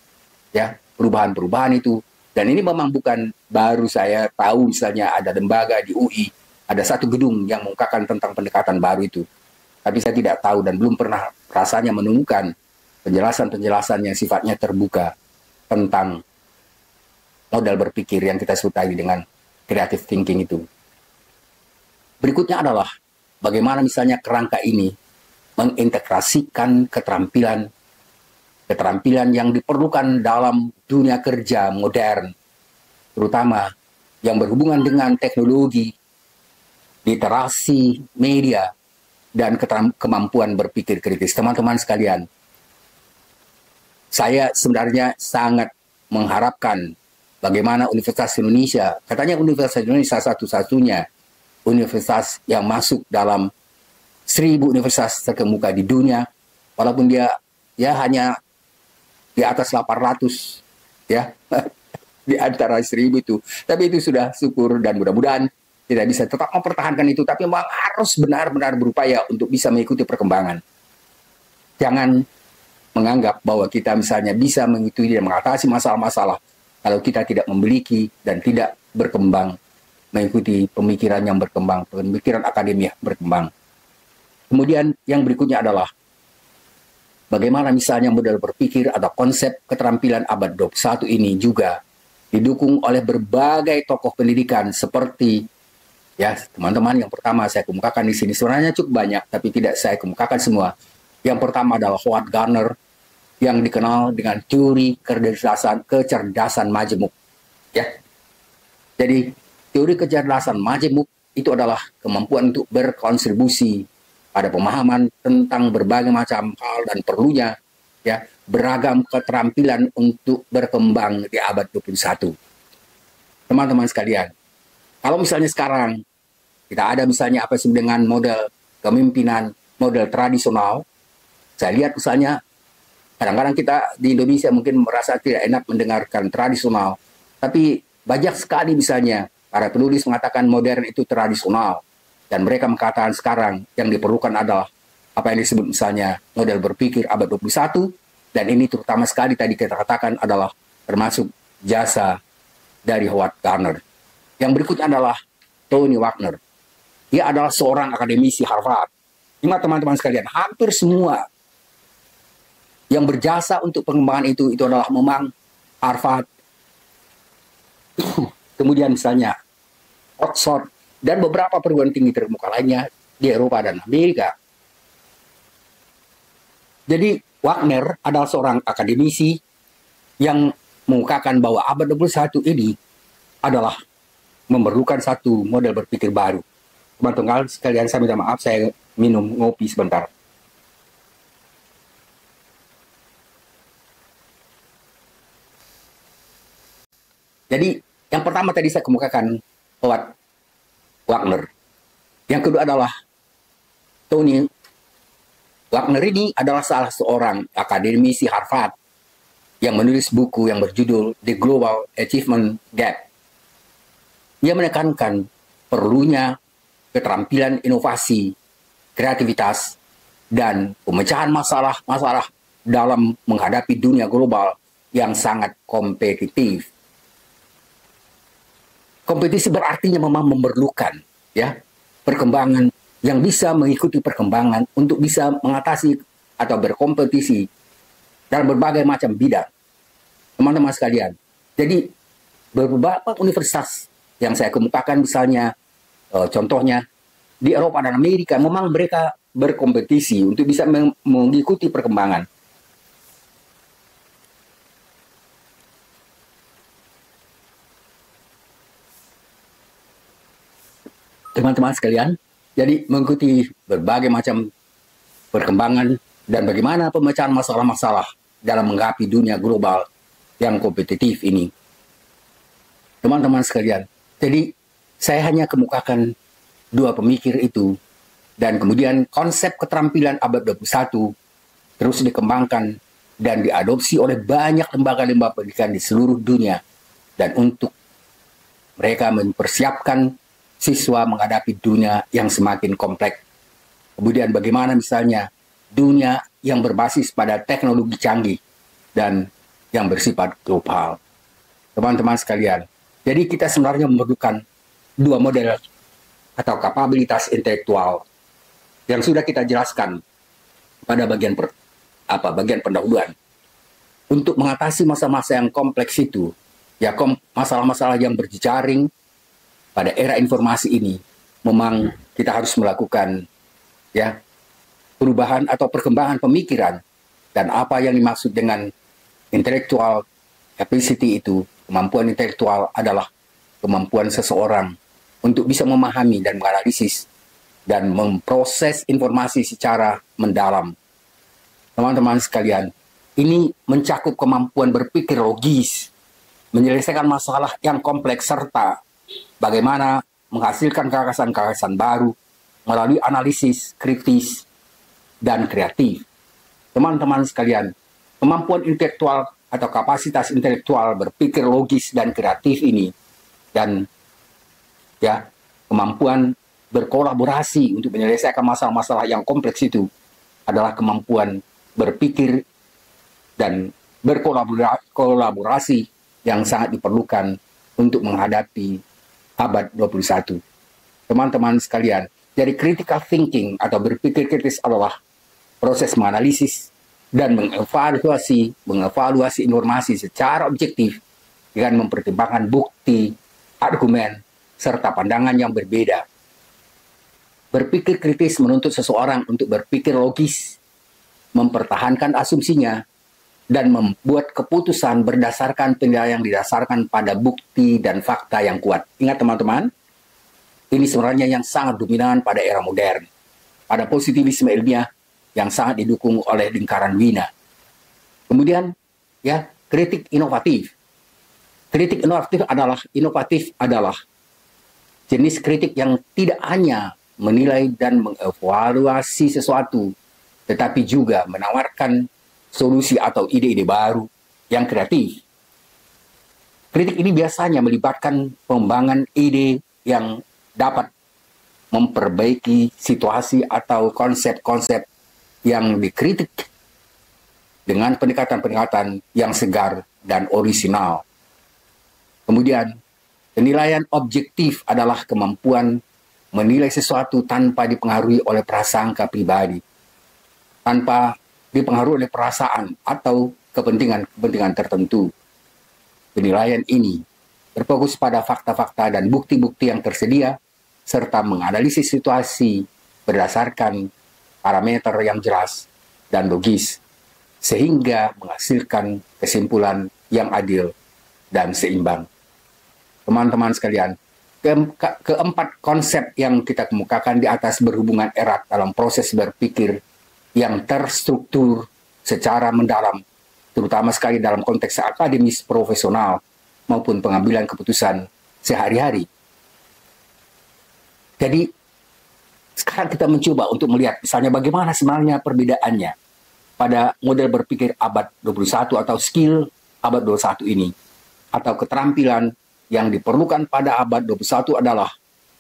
ya perubahan-perubahan itu. Dan ini memang bukan baru saya tahu, misalnya ada lembaga di UI, ada satu gedung yang mengungkapkan tentang pendekatan baru itu. Tapi saya tidak tahu dan belum pernah rasanya menemukan penjelasan-penjelasan yang sifatnya terbuka tentang model berpikir yang kita sebut tadi dengan creative thinking itu. Berikutnya adalah bagaimana misalnya kerangka ini mengintegrasikan keterampilan yang diperlukan dalam dunia kerja modern, terutama yang berhubungan dengan teknologi, literasi, media, dan kemampuan berpikir kritis. Teman-teman sekalian, saya sebenarnya sangat mengharapkan bagaimana Universitas Indonesia, katanya Universitas Indonesia satu-satunya universitas yang masuk dalam 1000 universitas terkemuka di dunia, walaupun dia ya hanya di atas 800 ya di antara 1000 itu. Tapi itu sudah syukur dan mudah-mudahan kita bisa tetap mempertahankan itu, tapi memang harus benar-benar berupaya untuk bisa mengikuti perkembangan. Jangan menganggap bahwa kita misalnya bisa mengikuti dan mengatasi masalah-masalah kalau kita tidak memiliki dan tidak berkembang, mengikuti pemikiran yang berkembang, pemikiran akademia berkembang. Kemudian yang berikutnya adalah bagaimana misalnya model berpikir atau konsep keterampilan abad 21 ini juga didukung oleh berbagai tokoh pendidikan seperti, ya teman-teman, yang pertama saya kemukakan di sini sebenarnya cukup banyak tapi tidak saya kemukakan semua. Yang pertama adalah Howard Gardner yang dikenal dengan teori kecerdasan majemuk. Ya, jadi teori kecerdasan majemuk itu adalah kemampuan untuk berkontribusi pada pemahaman tentang berbagai macam hal dan perlunya ya beragam keterampilan untuk berkembang di abad 21. Teman-teman sekalian, kalau misalnya sekarang kita ada misalnya apa sih dengan model kepemimpinan, model tradisional, saya lihat misalnya kadang-kadang kita di Indonesia mungkin merasa tidak enak mendengarkan tradisional, tapi banyak sekali misalnya para penulis mengatakan modern itu tradisional. Dan mereka mengatakan sekarang yang diperlukan adalah apa yang disebut misalnya model berpikir abad 21, dan ini terutama sekali tadi kita katakan adalah termasuk jasa dari Howard Gardner. Yang berikutnya adalah Tony Wagner. Dia adalah seorang akademisi Harvard. Ingat teman-teman sekalian, hampir semua yang berjasa untuk pengembangan itu adalah memang Harvard. Kemudian misalnya Oxford, dan beberapa perguruan tinggi terkemuka lainnya di Eropa dan Amerika. Jadi Wagner adalah seorang akademisi yang mengungkapkan bahwa abad 21 ini adalah memerlukan satu model berpikir baru. Teman-teman sekalian, saya minta maaf, saya minum ngopi sebentar. Jadi yang pertama tadi saya kemukakan Howard Wagner. Yang kedua adalah Tony Wagner. Ini adalah salah seorang akademisi Harvard yang menulis buku yang berjudul The Global Achievement Gap. Ia menekankan perlunya keterampilan inovasi, kreativitas, dan pemecahan masalah-masalah dalam menghadapi dunia global yang sangat kompetitif. Kompetisi berartinya memang memerlukan ya perkembangan yang bisa mengikuti perkembangan untuk bisa mengatasi atau berkompetisi dalam berbagai macam bidang. Teman-teman sekalian, jadi beberapa universitas yang saya kemukakan misalnya contohnya di Eropa dan Amerika, memang mereka berkompetisi untuk bisa mengikuti perkembangan. Teman-teman sekalian, jadi mengikuti berbagai macam perkembangan dan bagaimana pemecahan masalah-masalah dalam menghadapi dunia global yang kompetitif ini. Teman-teman sekalian, jadi saya hanya kemukakan dua pemikir itu, dan kemudian konsep keterampilan abad 21 terus dikembangkan dan diadopsi oleh banyak lembaga-lembaga pendidikan di seluruh dunia, dan untuk mereka mempersiapkan siswa menghadapi dunia yang semakin kompleks. Kemudian bagaimana misalnya dunia yang berbasis pada teknologi canggih dan yang bersifat global. Teman-teman sekalian, jadi kita sebenarnya memerlukan dua model atau kapabilitas intelektual yang sudah kita jelaskan pada bagian pendahuluan. Untuk mengatasi masa-masa yang kompleks itu, ya masalah-masalah yang berjejaring pada era informasi ini, memang kita harus melakukan ya perubahan atau perkembangan pemikiran. Dan apa yang dimaksud dengan intellectual capacity itu, kemampuan intelektual adalah kemampuan seseorang untuk bisa memahami dan menganalisis dan memproses informasi secara mendalam. Teman-teman sekalian, ini mencakup kemampuan berpikir logis, menyelesaikan masalah yang kompleks, serta bagaimana menghasilkan gagasan-gagasan baru melalui analisis kritis dan kreatif. Teman-teman sekalian, kemampuan intelektual atau kapasitas intelektual berpikir logis dan kreatif ini, dan ya kemampuan berkolaborasi untuk menyelesaikan masalah-masalah yang kompleks itu adalah kemampuan berpikir dan berkolaborasi yang sangat diperlukan untuk menghadapi abad 21. Teman-teman sekalian, jadi critical thinking atau berpikir kritis adalah proses menganalisis dan mengevaluasi informasi secara objektif dengan mempertimbangkan bukti, argumen, serta pandangan yang berbeda. Berpikir kritis menuntut seseorang untuk berpikir logis, mempertahankan asumsinya, dan membuat keputusan berdasarkan penilaian yang didasarkan pada bukti dan fakta yang kuat. Ingat teman-teman, ini sebenarnya yang sangat dominan pada era modern, pada positivisme ilmiah yang sangat didukung oleh lingkaran Wina. Kemudian, ya, kritik inovatif. Kritik inovatif adalah jenis kritik yang tidak hanya menilai dan mengevaluasi sesuatu, tetapi juga menawarkan solusi atau ide-ide baru yang kreatif. Kritik ini biasanya melibatkan pengembangan ide yang dapat memperbaiki situasi atau konsep-konsep yang dikritik dengan pendekatan-pendekatan yang segar dan orisinal. Kemudian, penilaian objektif adalah kemampuan menilai sesuatu tanpa dipengaruhi oleh prasangka pribadi, tanpa dipengaruhi oleh perasaan atau kepentingan tertentu. Penilaian ini berfokus pada fakta-fakta dan bukti-bukti yang tersedia, serta menganalisis situasi berdasarkan parameter yang jelas dan logis, sehingga menghasilkan kesimpulan yang adil dan seimbang. Teman-teman sekalian, keempat konsep yang kita kemukakan di atas berhubungan erat dalam proses berpikir yang terstruktur secara mendalam, terutama sekali dalam konteks akademis profesional maupun pengambilan keputusan sehari-hari. Jadi, sekarang kita mencoba untuk melihat misalnya bagaimana sebenarnya perbedaannya pada model berpikir abad 21 atau skill abad 21 ini, atau keterampilan yang diperlukan pada abad 21 adalah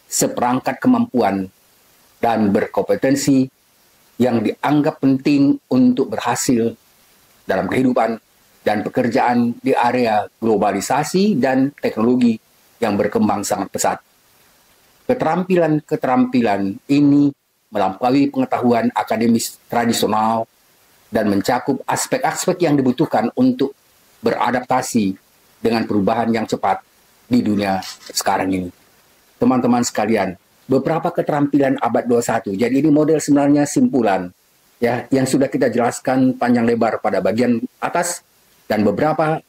seperangkat kemampuan dan berkompetensi yang dianggap penting untuk berhasil dalam kehidupan dan pekerjaan di area globalisasi dan teknologi yang berkembang sangat pesat. Keterampilan-keterampilan ini melampaui pengetahuan akademis tradisional dan mencakup aspek-aspek yang dibutuhkan untuk beradaptasi dengan perubahan yang cepat di dunia sekarang ini. Teman-teman sekalian, beberapa keterampilan abad 21. Jadi ini model sebenarnya simpulan ya yang sudah kita jelaskan panjang lebar pada bagian atas, dan beberapa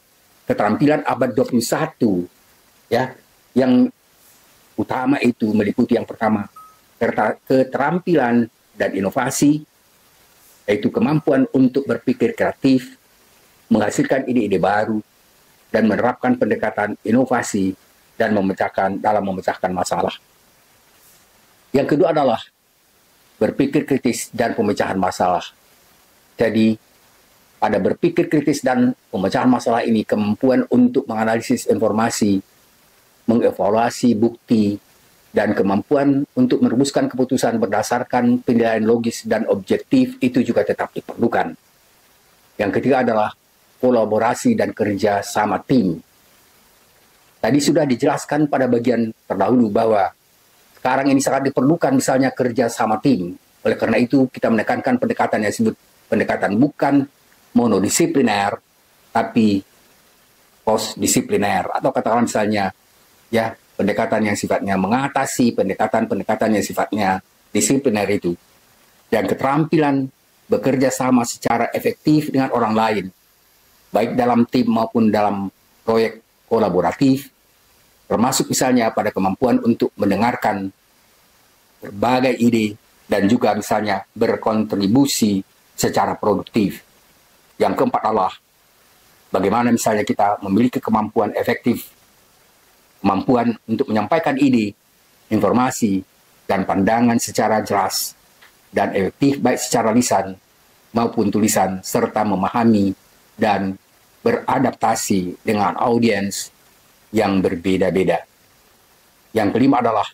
keterampilan abad 21 ya yang utama itu meliputi yang pertama, keterampilan dan inovasi, yaitu kemampuan untuk berpikir kreatif, menghasilkan ide-ide baru, dan menerapkan pendekatan inovasi dan memecahkan masalah. Yang kedua adalah berpikir kritis dan pemecahan masalah. Jadi, pada berpikir kritis dan pemecahan masalah ini, kemampuan untuk menganalisis informasi, mengevaluasi bukti, dan kemampuan untuk merumuskan keputusan berdasarkan penilaian logis dan objektif itu juga tetap diperlukan. Yang ketiga adalah kolaborasi dan kerja sama tim. Tadi sudah dijelaskan pada bagian terdahulu bahwa sekarang ini sangat diperlukan misalnya kerja sama tim. Oleh karena itu kita menekankan pendekatan yang disebut pendekatan bukan monodisipliner, tapi cross-disipliner, atau katakan misalnya ya pendekatan yang sifatnya mengatasi pendekatan-pendekatan yang sifatnya disipliner itu. Dan keterampilan bekerja sama secara efektif dengan orang lain, baik dalam tim maupun dalam proyek kolaboratif, termasuk misalnya pada kemampuan untuk mendengarkan berbagai ide dan juga misalnya berkontribusi secara produktif. Yang keempat adalah bagaimana misalnya kita memiliki kemampuan efektif, kemampuan untuk menyampaikan ide, informasi, dan pandangan secara jelas dan efektif baik secara lisan maupun tulisan, serta memahami dan beradaptasi dengan audiens yang berbeda-beda. Yang kelima adalah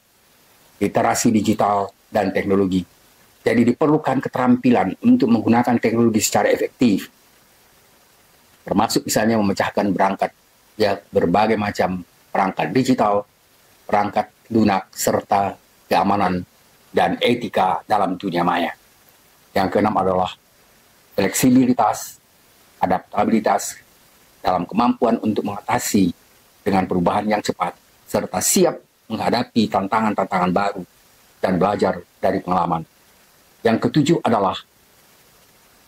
literasi digital dan teknologi. Jadi diperlukan keterampilan untuk menggunakan teknologi secara efektif, termasuk misalnya memecahkan berbagai macam perangkat digital, perangkat lunak, serta keamanan dan etika dalam dunia maya. Yang keenam adalah fleksibilitas, adaptabilitas dalam kemampuan untuk mengatasi dengan perubahan yang cepat, serta siap menghadapi tantangan-tantangan baru dan belajar dari pengalaman. Yang ketujuh adalah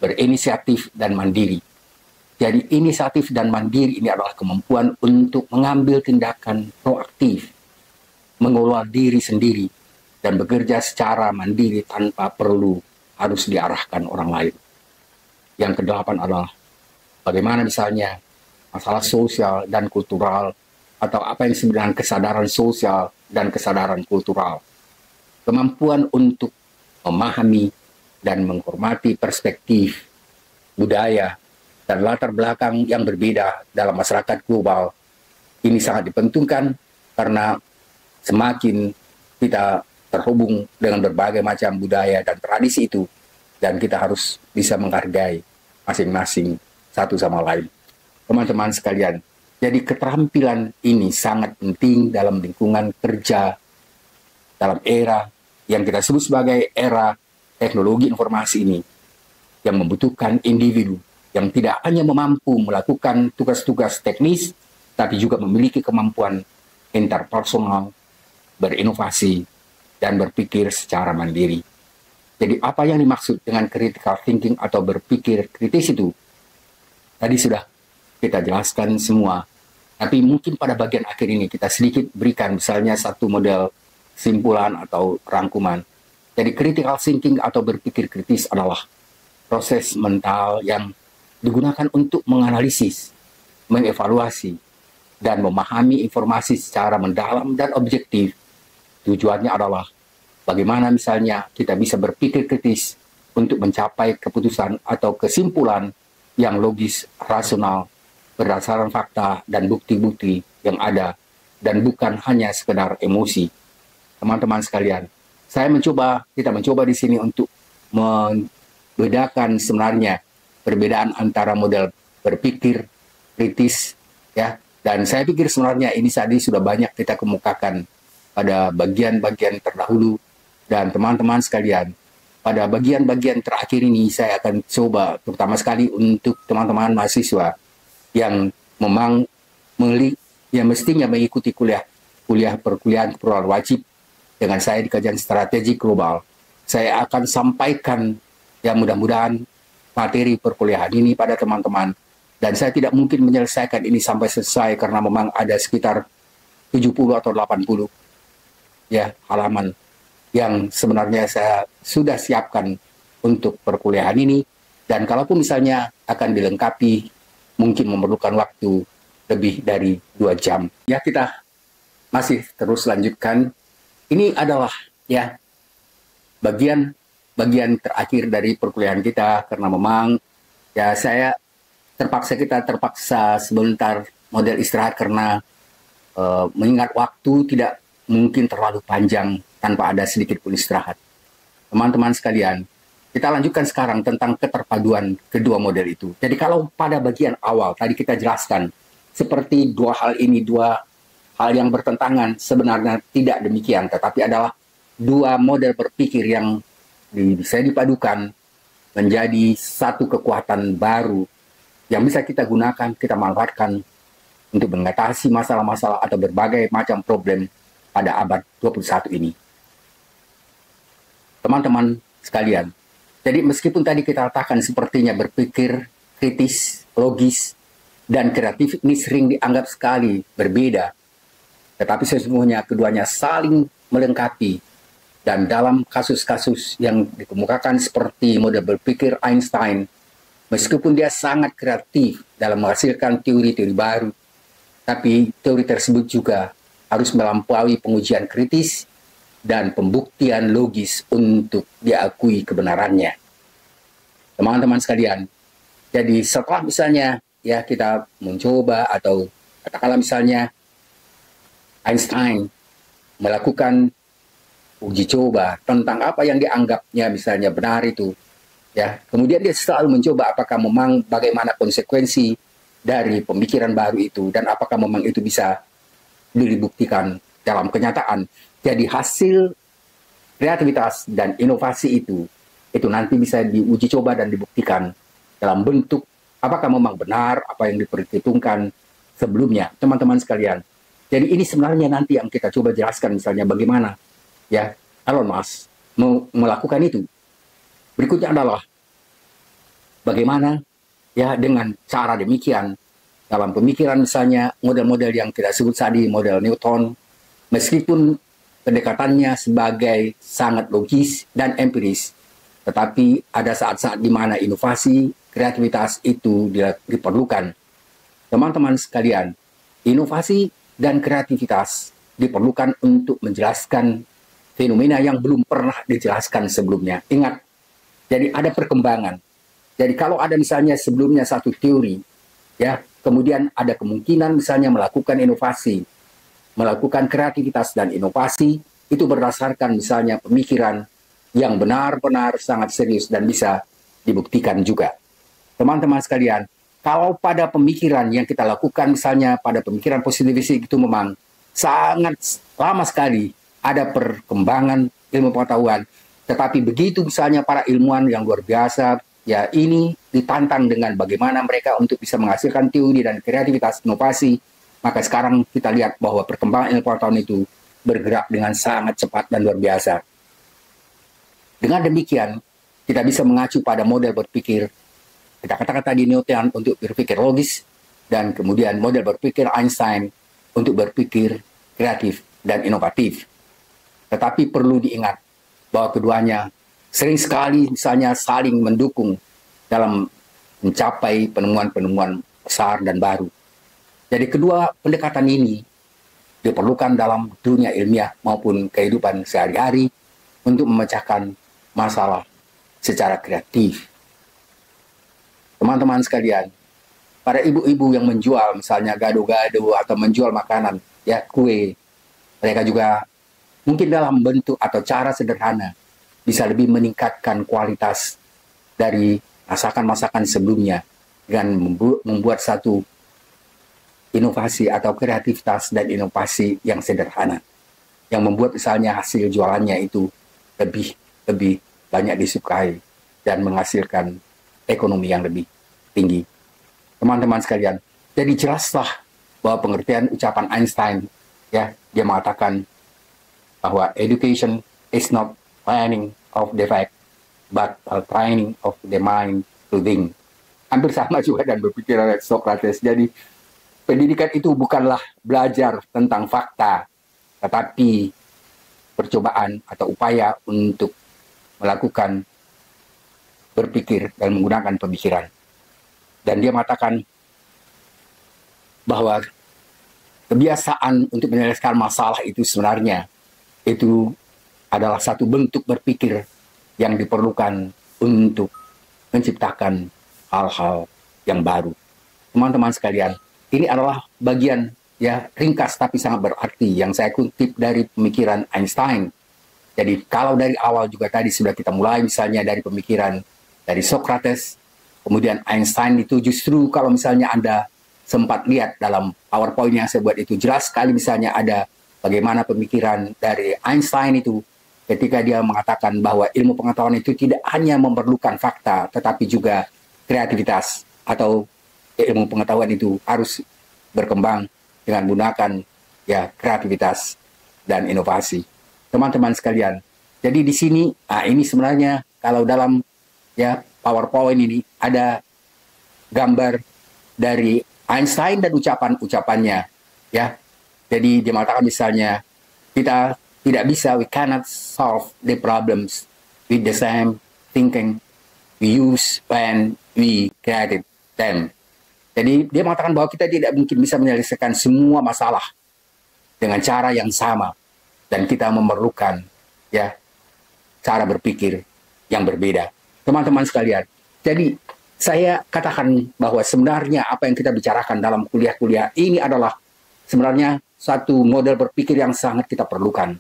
berinisiatif dan mandiri. Jadi inisiatif dan mandiri ini adalah kemampuan untuk mengambil tindakan proaktif, mengelola diri sendiri, dan bekerja secara mandiri tanpa perlu harus diarahkan orang lain. Yang kedelapan adalah bagaimana misalnya masalah sosial dan kultural, atau apa yang disebut dengan kesadaran sosial dan kesadaran kultural. Kemampuan untuk memahami dan menghormati perspektif, budaya, dan latar belakang yang berbeda dalam masyarakat global. Ini sangat dipentingkan karena semakin kita terhubung dengan berbagai macam budaya dan tradisi itu, dan kita harus bisa menghargai masing-masing satu sama lain. Teman-teman sekalian, jadi keterampilan ini sangat penting dalam lingkungan kerja, dalam era yang kita sebut sebagai era teknologi informasi ini, yang membutuhkan individu yang tidak hanya mampu melakukan tugas-tugas teknis, tapi juga memiliki kemampuan interpersonal, berinovasi, dan berpikir secara mandiri. Jadi apa yang dimaksud dengan critical thinking atau berpikir kritis itu? Tadi sudah kita jelaskan semua, tapi mungkin pada bagian akhir ini kita sedikit berikan misalnya satu model simpulan atau rangkuman. Jadi critical thinking atau berpikir kritis adalah proses mental yang digunakan untuk menganalisis, mengevaluasi, dan memahami informasi secara mendalam dan objektif. Tujuannya adalah bagaimana misalnya kita bisa berpikir kritis untuk mencapai keputusan atau kesimpulan yang logis, rasional, berdasarkan fakta dan bukti-bukti yang ada, dan bukan hanya sekedar emosi. Teman-teman sekalian, kita mencoba di sini untuk membedakan sebenarnya perbedaan antara model berpikir kritis, ya, dan saya pikir sebenarnya ini tadi sudah banyak kita kemukakan pada bagian-bagian terdahulu. Dan teman-teman sekalian, pada bagian-bagian terakhir ini saya akan coba terutama sekali untuk teman-teman mahasiswa yang memang yang mestinya mengikuti perkuliahan keperluan wajib dengan saya di kajian strategi global. Saya akan sampaikan yang mudah-mudahan materi perkuliahan ini pada teman-teman, dan saya tidak mungkin menyelesaikan ini sampai selesai karena memang ada sekitar 70 atau 80 ya halaman yang sebenarnya saya sudah siapkan untuk perkuliahan ini, dan kalaupun misalnya akan dilengkapi mungkin memerlukan waktu lebih dari 2 jam. Ya, kita masih terus lanjutkan. Ini adalah ya bagian terakhir dari perkuliahan kita, karena memang ya kita terpaksa sebentar model istirahat karena mengingat waktu tidak mungkin terlalu panjang tanpa ada sedikit pun istirahat. Teman-teman sekalian, kita lanjutkan sekarang tentang keterpaduan kedua model itu. Jadi kalau pada bagian awal tadi kita jelaskan seperti dua hal yang bertentangan, sebenarnya tidak demikian, tetapi adalah dua model berpikir yang bisa dipadukan menjadi satu kekuatan baru yang bisa kita gunakan, kita manfaatkan untuk mengatasi masalah-masalah atau berbagai macam problem pada abad 21 ini. Teman-teman sekalian, jadi meskipun tadi kita katakan sepertinya berpikir kritis, logis, dan kreatif ini sering dianggap sekali berbeda, tetapi sesungguhnya keduanya saling melengkapi. Dan dalam kasus-kasus yang dikemukakan seperti model berpikir Einstein, meskipun dia sangat kreatif dalam menghasilkan teori-teori baru, tapi teori tersebut juga harus melampaui pengujian kritis dan pembuktian logis untuk diakui kebenarannya. teman-teman sekalian. Jadi setelah misalnya ya kita mencoba atau katakanlah misalnya Einstein melakukan uji coba tentang apa yang dianggapnya misalnya benar itu, ya kemudian dia selalu mencoba apakah memang bagaimana konsekuensi dari pemikiran baru itu dan apakah memang itu bisa dibuktikan dalam kenyataan. Jadi hasil kreativitas dan inovasi itu nanti bisa diuji coba dan dibuktikan dalam bentuk apakah memang benar apa yang diperhitungkan sebelumnya, teman-teman sekalian. Jadi ini sebenarnya nanti yang kita coba jelaskan misalnya bagaimana ya Elon Musk melakukan itu. Berikutnya adalah bagaimana ya dengan cara demikian dalam pemikiran misalnya model-model yang kita sebut tadi model Newton, meskipun pendekatannya sebagai sangat logis dan empiris, tetapi ada saat-saat di mana inovasi, kreativitas itu diperlukan. Teman-teman sekalian, inovasi dan kreativitas diperlukan untuk menjelaskan fenomena yang belum pernah dijelaskan sebelumnya. Ingat, jadi ada perkembangan. Jadi kalau ada misalnya sebelumnya satu teori, ya, kemudian ada kemungkinan misalnya melakukan inovasi, melakukan kreativitas dan inovasi, itu berdasarkan misalnya pemikiran yang benar-benar sangat serius dan bisa dibuktikan juga. Teman-teman sekalian, kalau pada pemikiran yang kita lakukan misalnya pada pemikiran positivistik itu memang sangat lama sekali ada perkembangan ilmu pengetahuan, tetapi begitu misalnya para ilmuwan yang luar biasa, ya ini ditantang dengan bagaimana mereka untuk bisa menghasilkan teori dan kreativitas inovasi, maka sekarang kita lihat bahwa perkembangan ilmu pengetahuan itu bergerak dengan sangat cepat dan luar biasa. Dengan demikian, kita bisa mengacu pada model berpikir, kita katakan tadi Newton untuk berpikir logis, dan kemudian model berpikir Einstein untuk berpikir kreatif dan inovatif. Tetapi perlu diingat bahwa keduanya sering sekali misalnya saling mendukung dalam mencapai penemuan-penemuan besar dan baru. Jadi kedua pendekatan ini diperlukan dalam dunia ilmiah maupun kehidupan sehari-hari untuk memecahkan masalah secara kreatif. Teman-teman sekalian, para ibu-ibu yang menjual misalnya gado-gado atau menjual makanan, ya kue, mereka juga mungkin dalam bentuk atau cara sederhana bisa lebih meningkatkan kualitas dari masakan-masakan sebelumnya dengan membuat satu inovasi atau kreativitas dan inovasi yang sederhana yang membuat misalnya hasil jualannya itu lebih banyak disukai dan menghasilkan ekonomi yang lebih tinggi. Teman-teman sekalian, jadi jelaslah bahwa pengertian ucapan Einstein, ya, dia mengatakan bahwa education is not planning of the fact, but a training of the mind to think. Hampir sama juga dan berpikir oleh Socrates. Jadi pendidikan itu bukanlah belajar tentang fakta, tetapi percobaan atau upaya untuk melakukan berpikir dan menggunakan pemikiran. Dan dia mengatakan bahwa kebiasaan untuk menyelesaikan masalah itu sebenarnya itu adalah satu bentuk berpikir yang diperlukan untuk menciptakan hal-hal yang baru. Teman-teman sekalian, ini adalah bagian ya ringkas tapi sangat berarti yang saya kutip dari pemikiran Einstein. Jadi kalau dari awal juga tadi sudah kita mulai misalnya dari pemikiran dari Socrates, kemudian Einstein itu justru kalau misalnya Anda sempat lihat dalam PowerPoint yang saya buat itu jelas sekali misalnya ada bagaimana pemikiran dari Einstein itu ketika dia mengatakan bahwa ilmu pengetahuan itu tidak hanya memerlukan fakta, tetapi juga kreativitas atau ilmu pengetahuan itu harus berkembang dengan menggunakan ya kreativitas dan inovasi. Teman-teman sekalian, jadi di sini, ini sebenarnya kalau dalam ya PowerPoint ini ada gambar dari Einstein dan ucapan-ucapannya, ya. Jadi dia mengatakan misalnya kita tidak bisa, we cannot solve the problems with the same thinking we use when we created them. Jadi dia mengatakan bahwa kita tidak mungkin bisa menyelesaikan semua masalah dengan cara yang sama dan kita memerlukan ya cara berpikir yang berbeda. Teman-teman sekalian, Jadi saya katakan bahwa sebenarnya apa yang kita bicarakan dalam kuliah-kuliah ini adalah sebenarnya satu model berpikir yang sangat kita perlukan.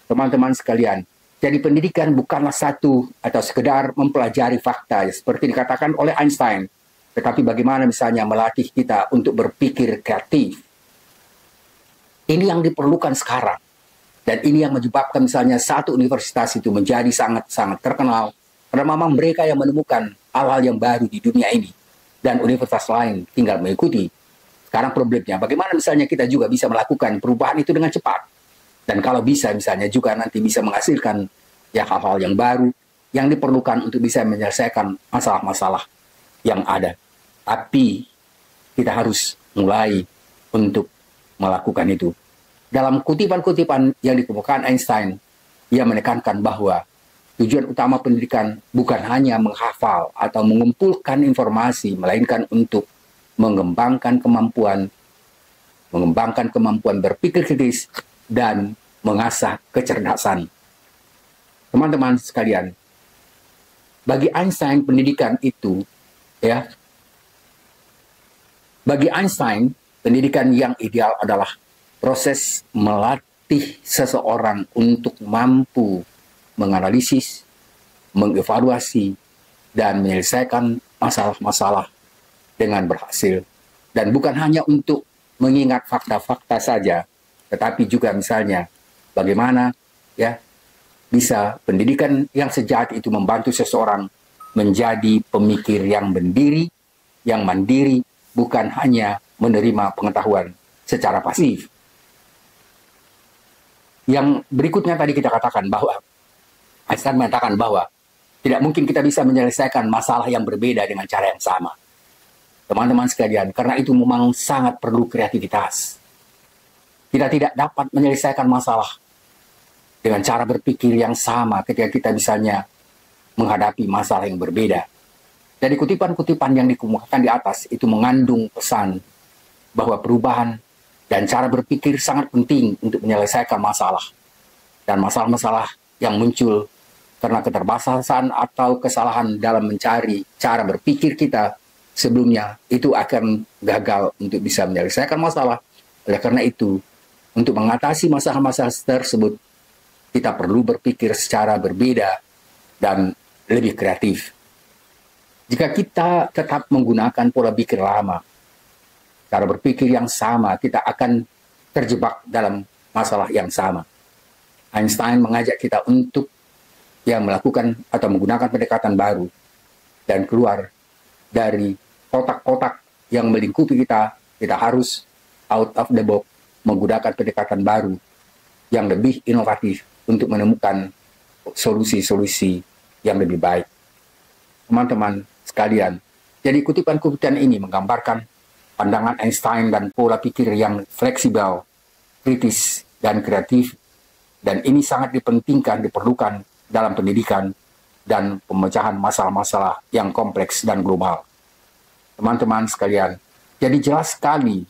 Teman-teman sekalian, jadi pendidikan bukanlah satu atau sekedar mempelajari fakta seperti dikatakan oleh Einstein, tetapi bagaimana misalnya melatih kita untuk berpikir kreatif. Ini yang diperlukan sekarang. Dan ini yang menyebabkan misalnya satu universitas itu menjadi sangat-sangat terkenal. Karena memang mereka yang menemukan hal-hal yang baru di dunia ini. Dan universitas lain tinggal mengikuti. Sekarang problemnya, bagaimana misalnya kita juga bisa melakukan perubahan itu dengan cepat. Dan kalau bisa misalnya juga nanti bisa menghasilkan ya hal-hal yang baru yang diperlukan untuk bisa menyelesaikan masalah-masalah yang ada. Tapi kita harus mulai untuk melakukan itu. Dalam kutipan-kutipan yang dikemukakan Einstein, ia menekankan bahwa tujuan utama pendidikan bukan hanya menghafal atau mengumpulkan informasi, melainkan untuk mengembangkan kemampuan berpikir kritis dan mengasah kecerdasan. Teman-teman sekalian, bagi Einstein pendidikan itu, bagi Einstein pendidikan yang ideal adalah proses melatih seseorang untuk mampu menganalisis, mengevaluasi, dan menyelesaikan masalah-masalah dengan berhasil. Dan bukan hanya untuk mengingat fakta-fakta saja, tetapi juga misalnya bagaimana bisa pendidikan yang sejati itu membantu seseorang menjadi pemikir yang mandiri, bukan hanya menerima pengetahuan secara pasif. Yang berikutnya tadi kita katakan bahwa Einstein mengatakan bahwa tidak mungkin kita bisa menyelesaikan masalah yang berbeda dengan cara yang sama. Teman-teman sekalian, karena itu memang sangat perlu kreativitas. Kita tidak dapat menyelesaikan masalah dengan cara berpikir yang sama ketika kita misalnya menghadapi masalah yang berbeda. Dari kutipan-kutipan yang dikemukakan di atas itu mengandung pesan bahwa perubahan dan cara berpikir sangat penting untuk menyelesaikan masalah. Dan masalah-masalah yang muncul karena keterbatasan atau kesalahan dalam mencari cara berpikir kita sebelumnya itu akan gagal untuk bisa menyelesaikan masalah. Oleh karena itu, untuk mengatasi masalah-masalah tersebut, kita perlu berpikir secara berbeda dan lebih kreatif. Jika kita tetap menggunakan pola pikir lama, cara berpikir yang sama, kita akan terjebak dalam masalah yang sama. Einstein mengajak kita untuk melakukan atau menggunakan pendekatan baru dan keluar dari kotak-kotak yang melingkupi kita. Kita harus out of the box, menggunakan pendekatan baru yang lebih inovatif untuk menemukan solusi-solusi yang lebih baik. Teman-teman sekalian, jadi kutipan-kutipan ini menggambarkan pandangan Einstein dan pola pikir yang fleksibel, kritis, dan kreatif. Dan ini sangat diperlukan dalam pendidikan dan pemecahan masalah-masalah yang kompleks dan global. Teman-teman sekalian, jadi jelas sekali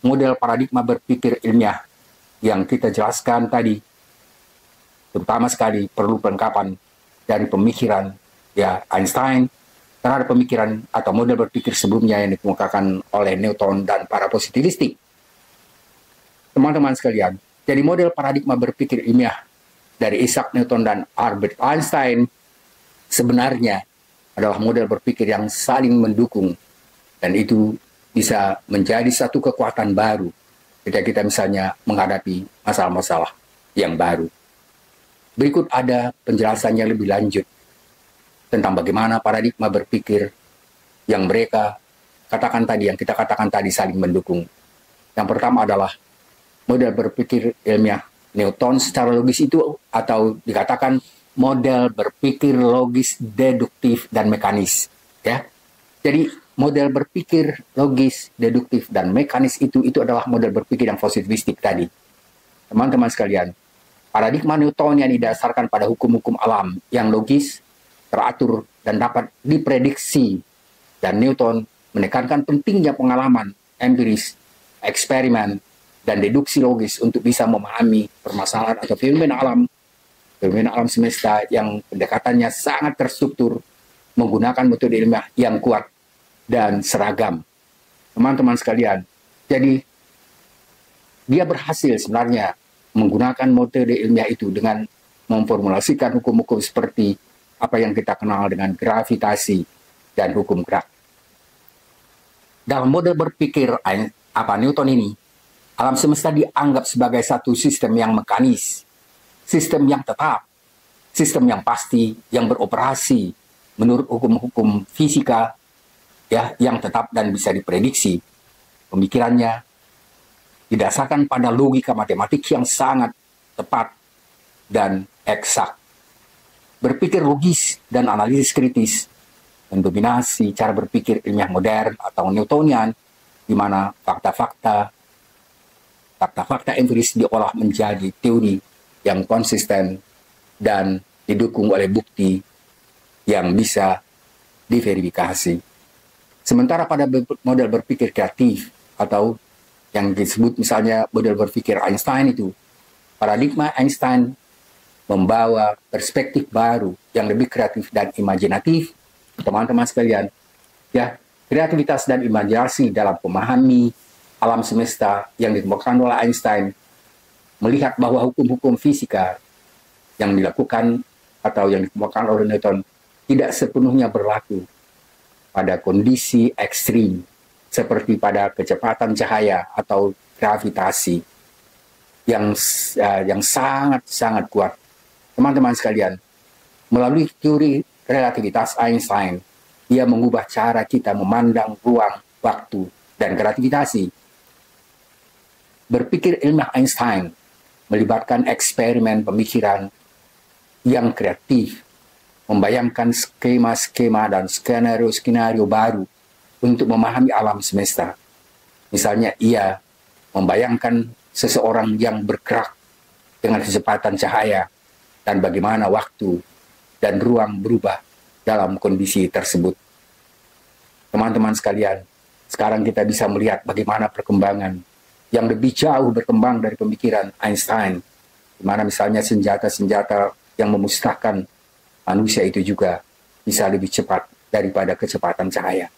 model paradigma berpikir ilmiah yang kita jelaskan tadi, terutama sekali perlu pelengkapan dari pemikiran Einstein terhadap pemikiran atau model berpikir sebelumnya yang dikemukakan oleh Newton dan para positivistik. Teman-teman sekalian, jadi model paradigma berpikir ilmiah dari Isaac Newton dan Albert Einstein sebenarnya adalah model berpikir yang saling mendukung, dan itu bisa menjadi satu kekuatan baru ketika kita misalnya menghadapi masalah-masalah yang baru. Berikut ada penjelasan yang lebih lanjut tentang bagaimana paradigma berpikir yang mereka katakan tadi, yang kita katakan tadi saling mendukung. Yang pertama adalah model berpikir ilmiah Newton secara logis itu, atau dikatakan model berpikir logis, deduktif, dan mekanis. Jadi model berpikir logis, deduktif, dan mekanis itu adalah model berpikir yang positivistik tadi. Teman-teman sekalian, paradigma Newton yang didasarkan pada hukum-hukum alam yang logis, teratur, dan dapat diprediksi. Dan Newton menekankan pentingnya pengalaman empiris, eksperimen, dan deduksi logis untuk bisa memahami permasalahan atau fenomena alam semesta yang pendekatannya sangat terstruktur menggunakan metode ilmiah yang kuat dan seragam. Teman-teman sekalian, jadi dia berhasil sebenarnya menggunakan metode ilmiah itu dengan memformulasikan hukum-hukum seperti apa yang kita kenal dengan gravitasi dan hukum gerak. Dalam model berpikir Newton ini, alam semesta dianggap sebagai satu sistem yang mekanis, sistem yang tetap, sistem yang pasti, yang beroperasi menurut hukum-hukum fisika ya, yang tetap dan bisa diprediksi. Pemikirannya didasarkan pada logika matematik yang sangat tepat dan eksak. Berpikir logis dan analisis kritis mendominasi cara berpikir ilmiah modern atau Newtonian, di mana fakta-fakta empiris diolah menjadi teori yang konsisten dan didukung oleh bukti yang bisa diverifikasi. Sementara pada model berpikir kreatif atau yang disebut misalnya model berpikir Einstein itu, paradigma Einstein membawa perspektif baru yang lebih kreatif dan imajinatif. Teman-teman sekalian, ya, kreativitas dan imajinasi dalam memahami alam semesta yang ditemukan oleh Einstein melihat bahwa hukum-hukum fisika yang dilakukan atau yang ditemukan oleh Newton tidak sepenuhnya berlaku pada kondisi ekstrim seperti pada kecepatan cahaya atau gravitasi yang sangat kuat. Teman-teman sekalian, melalui teori relativitas Einstein, ia mengubah cara kita memandang ruang, waktu, dan gravitasi. Berpikir ilmiah Einstein melibatkan eksperimen pemikiran yang kreatif, membayangkan skema-skema dan skenario-skenario baru untuk memahami alam semesta. Misalnya, ia membayangkan seseorang yang bergerak dengan kecepatan cahaya dan bagaimana waktu dan ruang berubah dalam kondisi tersebut. Teman-teman sekalian, sekarang kita bisa melihat bagaimana perkembangan yang lebih jauh berkembang dari pemikiran Einstein, di mana misalnya senjata-senjata yang memusnahkan manusia itu juga bisa lebih cepat daripada kecepatan cahaya.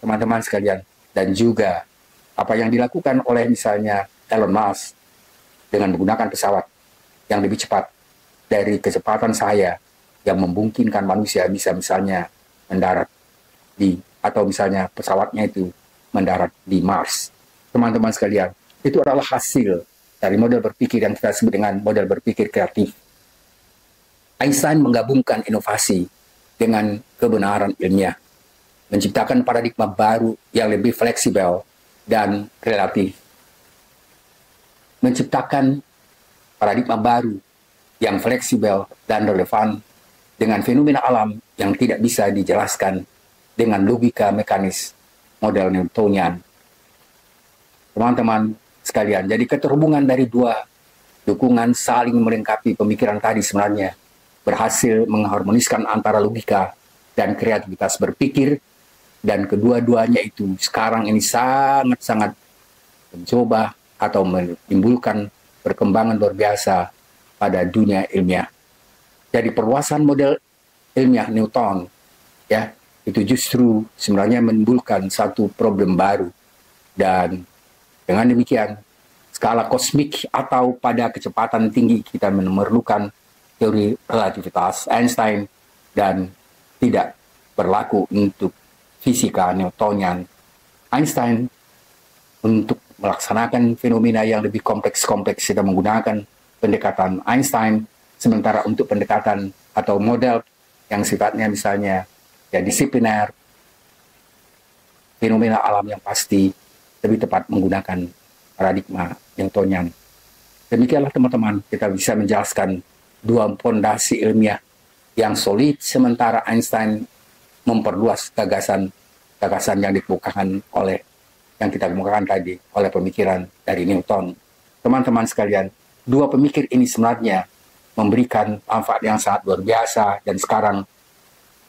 Teman-teman sekalian, dan juga apa yang dilakukan oleh misalnya Elon Musk dengan menggunakan pesawat yang lebih cepat dari kecepatan cahaya yang memungkinkan manusia bisa misalnya mendarat atau misalnya pesawatnya itu mendarat di Mars. Teman-teman sekalian, itu adalah hasil dari model berpikir yang kita sebut dengan model berpikir kreatif. Einstein menggabungkan inovasi dengan kebenaran ilmiah, menciptakan paradigma baru yang lebih fleksibel dan relatif. Menciptakan paradigma baru yang fleksibel dan relevan dengan fenomena alam yang tidak bisa dijelaskan dengan logika mekanis model Newtonian. Teman-teman sekalian, jadi keterhubungan dari dua dukungan saling melengkapi pemikiran tadi sebenarnya berhasil mengharmoniskan antara logika dan kreativitas berpikir, dan kedua-duanya itu sekarang ini sangat-sangat mencoba atau menimbulkan perkembangan luar biasa pada dunia ilmiah. Jadi perluasan model ilmiah Newton ya, itu justru sebenarnya menimbulkan satu problem baru, dan dengan demikian skala kosmik atau pada kecepatan tinggi kita memerlukan teori relativitas Einstein dan tidak berlaku untuk fisika Newtonian. Einstein untuk melaksanakan fenomena yang lebih kompleks kita menggunakan pendekatan Einstein, sementara untuk pendekatan atau model yang sifatnya misalnya ya disipliner, fenomena alam yang pasti, lebih tepat menggunakan paradigma Newtonian. Demikianlah teman-teman, kita bisa menjelaskan dua fondasi ilmiah yang solid, sementara Einstein memperluas gagasan yang dikemukakan oleh yang kita kemukakan tadi oleh pemikiran dari Newton. Teman-teman sekalian, dua pemikir ini sebenarnya memberikan manfaat yang sangat luar biasa, dan sekarang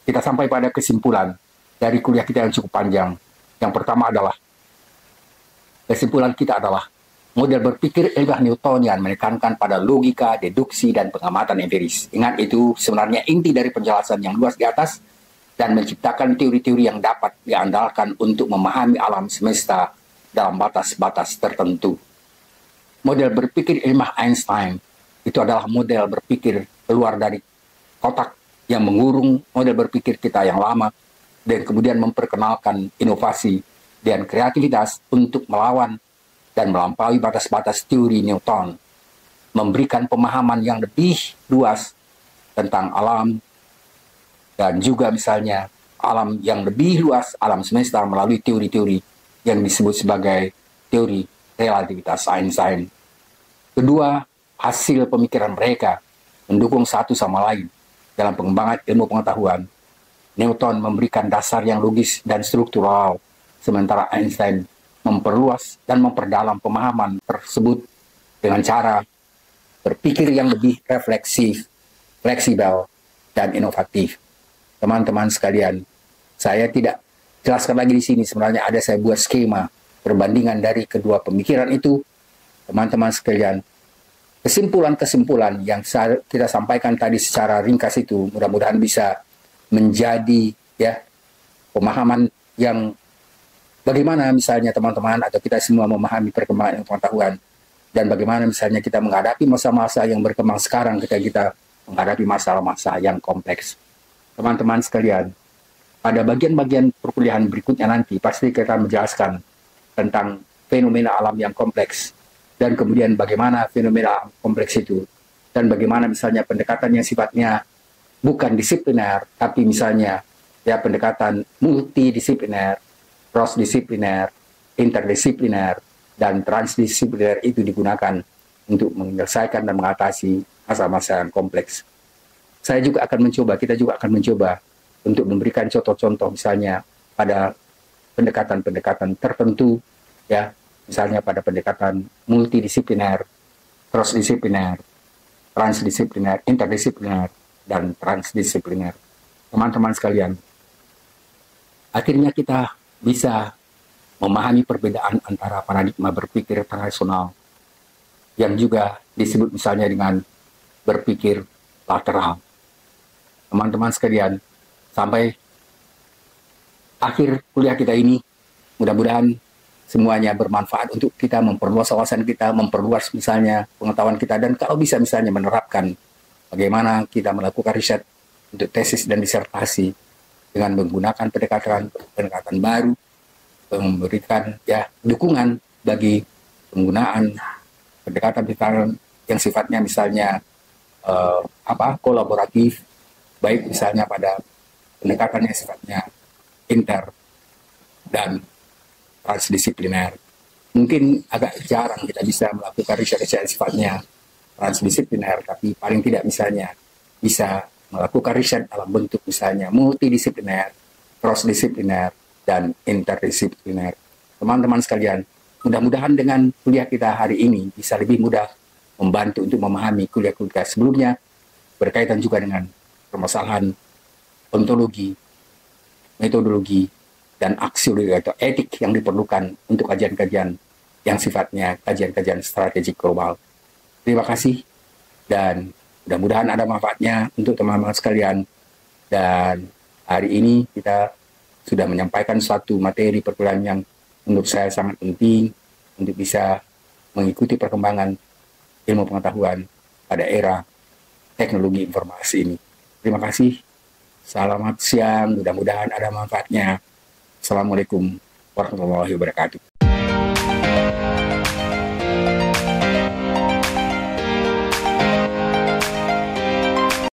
kita sampai pada kesimpulan dari kuliah kita yang cukup panjang. Yang pertama adalah, kesimpulan kita adalah model berpikir ilmiah Newtonian menekankan pada logika, deduksi, dan pengamatan empiris. Ingat, itu sebenarnya inti dari penjelasan yang luas di atas, dan menciptakan teori-teori yang dapat diandalkan untuk memahami alam semesta dalam batas-batas tertentu. Model berpikir ilmiah Einstein itu adalah model berpikir keluar dari kotak yang mengurung model berpikir kita yang lama dan kemudian memperkenalkan inovasi dan kreativitas untuk melawan dan melampaui batas-batas teori Newton, memberikan pemahaman yang lebih luas tentang alam dan juga misalnya alam yang lebih luas, alam semesta melalui teori-teori yang disebut sebagai teori relativitas Einstein. Kedua, hasil pemikiran mereka mendukung satu sama lain dalam pengembangan ilmu pengetahuan. Newton memberikan dasar yang logis dan struktural, sementara Einstein memperluas dan memperdalam pemahaman tersebut dengan cara berpikir yang lebih refleksif, fleksibel, dan inovatif. Teman-teman sekalian, saya tidak jelaskan lagi di sini, sebenarnya ada saya buat skema perbandingan dari kedua pemikiran itu. Teman-teman sekalian, kesimpulan-kesimpulan yang kita sampaikan tadi secara ringkas itu mudah-mudahan bisa menjadi pemahaman yang bagaimana misalnya teman-teman atau kita semua memahami perkembangan pengetahuan dan bagaimana misalnya kita menghadapi masa-masa yang berkembang sekarang ketika kita menghadapi masalah-masalah yang kompleks. Teman-teman sekalian, pada bagian-bagian perkuliahan berikutnya nanti pasti kita menjelaskan tentang fenomena alam yang kompleks dan kemudian bagaimana fenomena alam kompleks itu dan bagaimana misalnya pendekatan yang sifatnya bukan disipliner tapi misalnya pendekatan multidisipliner, cross-disipliner, interdisipliner, dan transdisipliner itu digunakan untuk menyelesaikan dan mengatasi masa-masa yang kompleks. Kita juga akan mencoba untuk memberikan contoh-contoh misalnya pada pendekatan-pendekatan tertentu, misalnya pada pendekatan multidisipliner, cross-disipliner, transdisipliner, interdisipliner, dan transdisipliner. Teman-teman sekalian, akhirnya kita bisa memahami perbedaan antara paradigma berpikir transaksional yang juga disebut misalnya dengan berpikir lateral. Teman-teman sekalian, sampai akhir kuliah kita ini, mudah-mudahan semuanya bermanfaat untuk kita memperluas wawasan kita, memperluas misalnya pengetahuan kita, dan kalau bisa misalnya menerapkan bagaimana kita melakukan riset untuk tesis dan disertasi dengan menggunakan pendekatan baru, memberikan dukungan bagi penggunaan pendekatan yang sifatnya misalnya kolaboratif, baik misalnya pada pendekatan yang sifatnya inter dan transdisipliner. Mungkin agak jarang kita bisa melakukan riset-riset yang sifatnya transdisipliner, tapi paling tidak misalnya bisa melakukan riset dalam bentuk misalnya multidisipliner, cross-disipliner, dan interdisipliner. Teman-teman sekalian, mudah-mudahan dengan kuliah kita hari ini bisa lebih mudah membantu untuk memahami kuliah-kuliah sebelumnya berkaitan juga dengan permasalahan ontologi, metodologi, dan aksiologi atau etik yang diperlukan untuk kajian-kajian yang sifatnya kajian-kajian strategik global. Terima kasih dan mudah-mudahan ada manfaatnya untuk teman-teman sekalian. Dan hari ini kita sudah menyampaikan suatu materi perkuliahan yang menurut saya sangat penting untuk bisa mengikuti perkembangan ilmu pengetahuan pada era teknologi informasi ini. Terima kasih. Selamat siang. Mudah-mudahan ada manfaatnya. Assalamualaikum warahmatullahi wabarakatuh.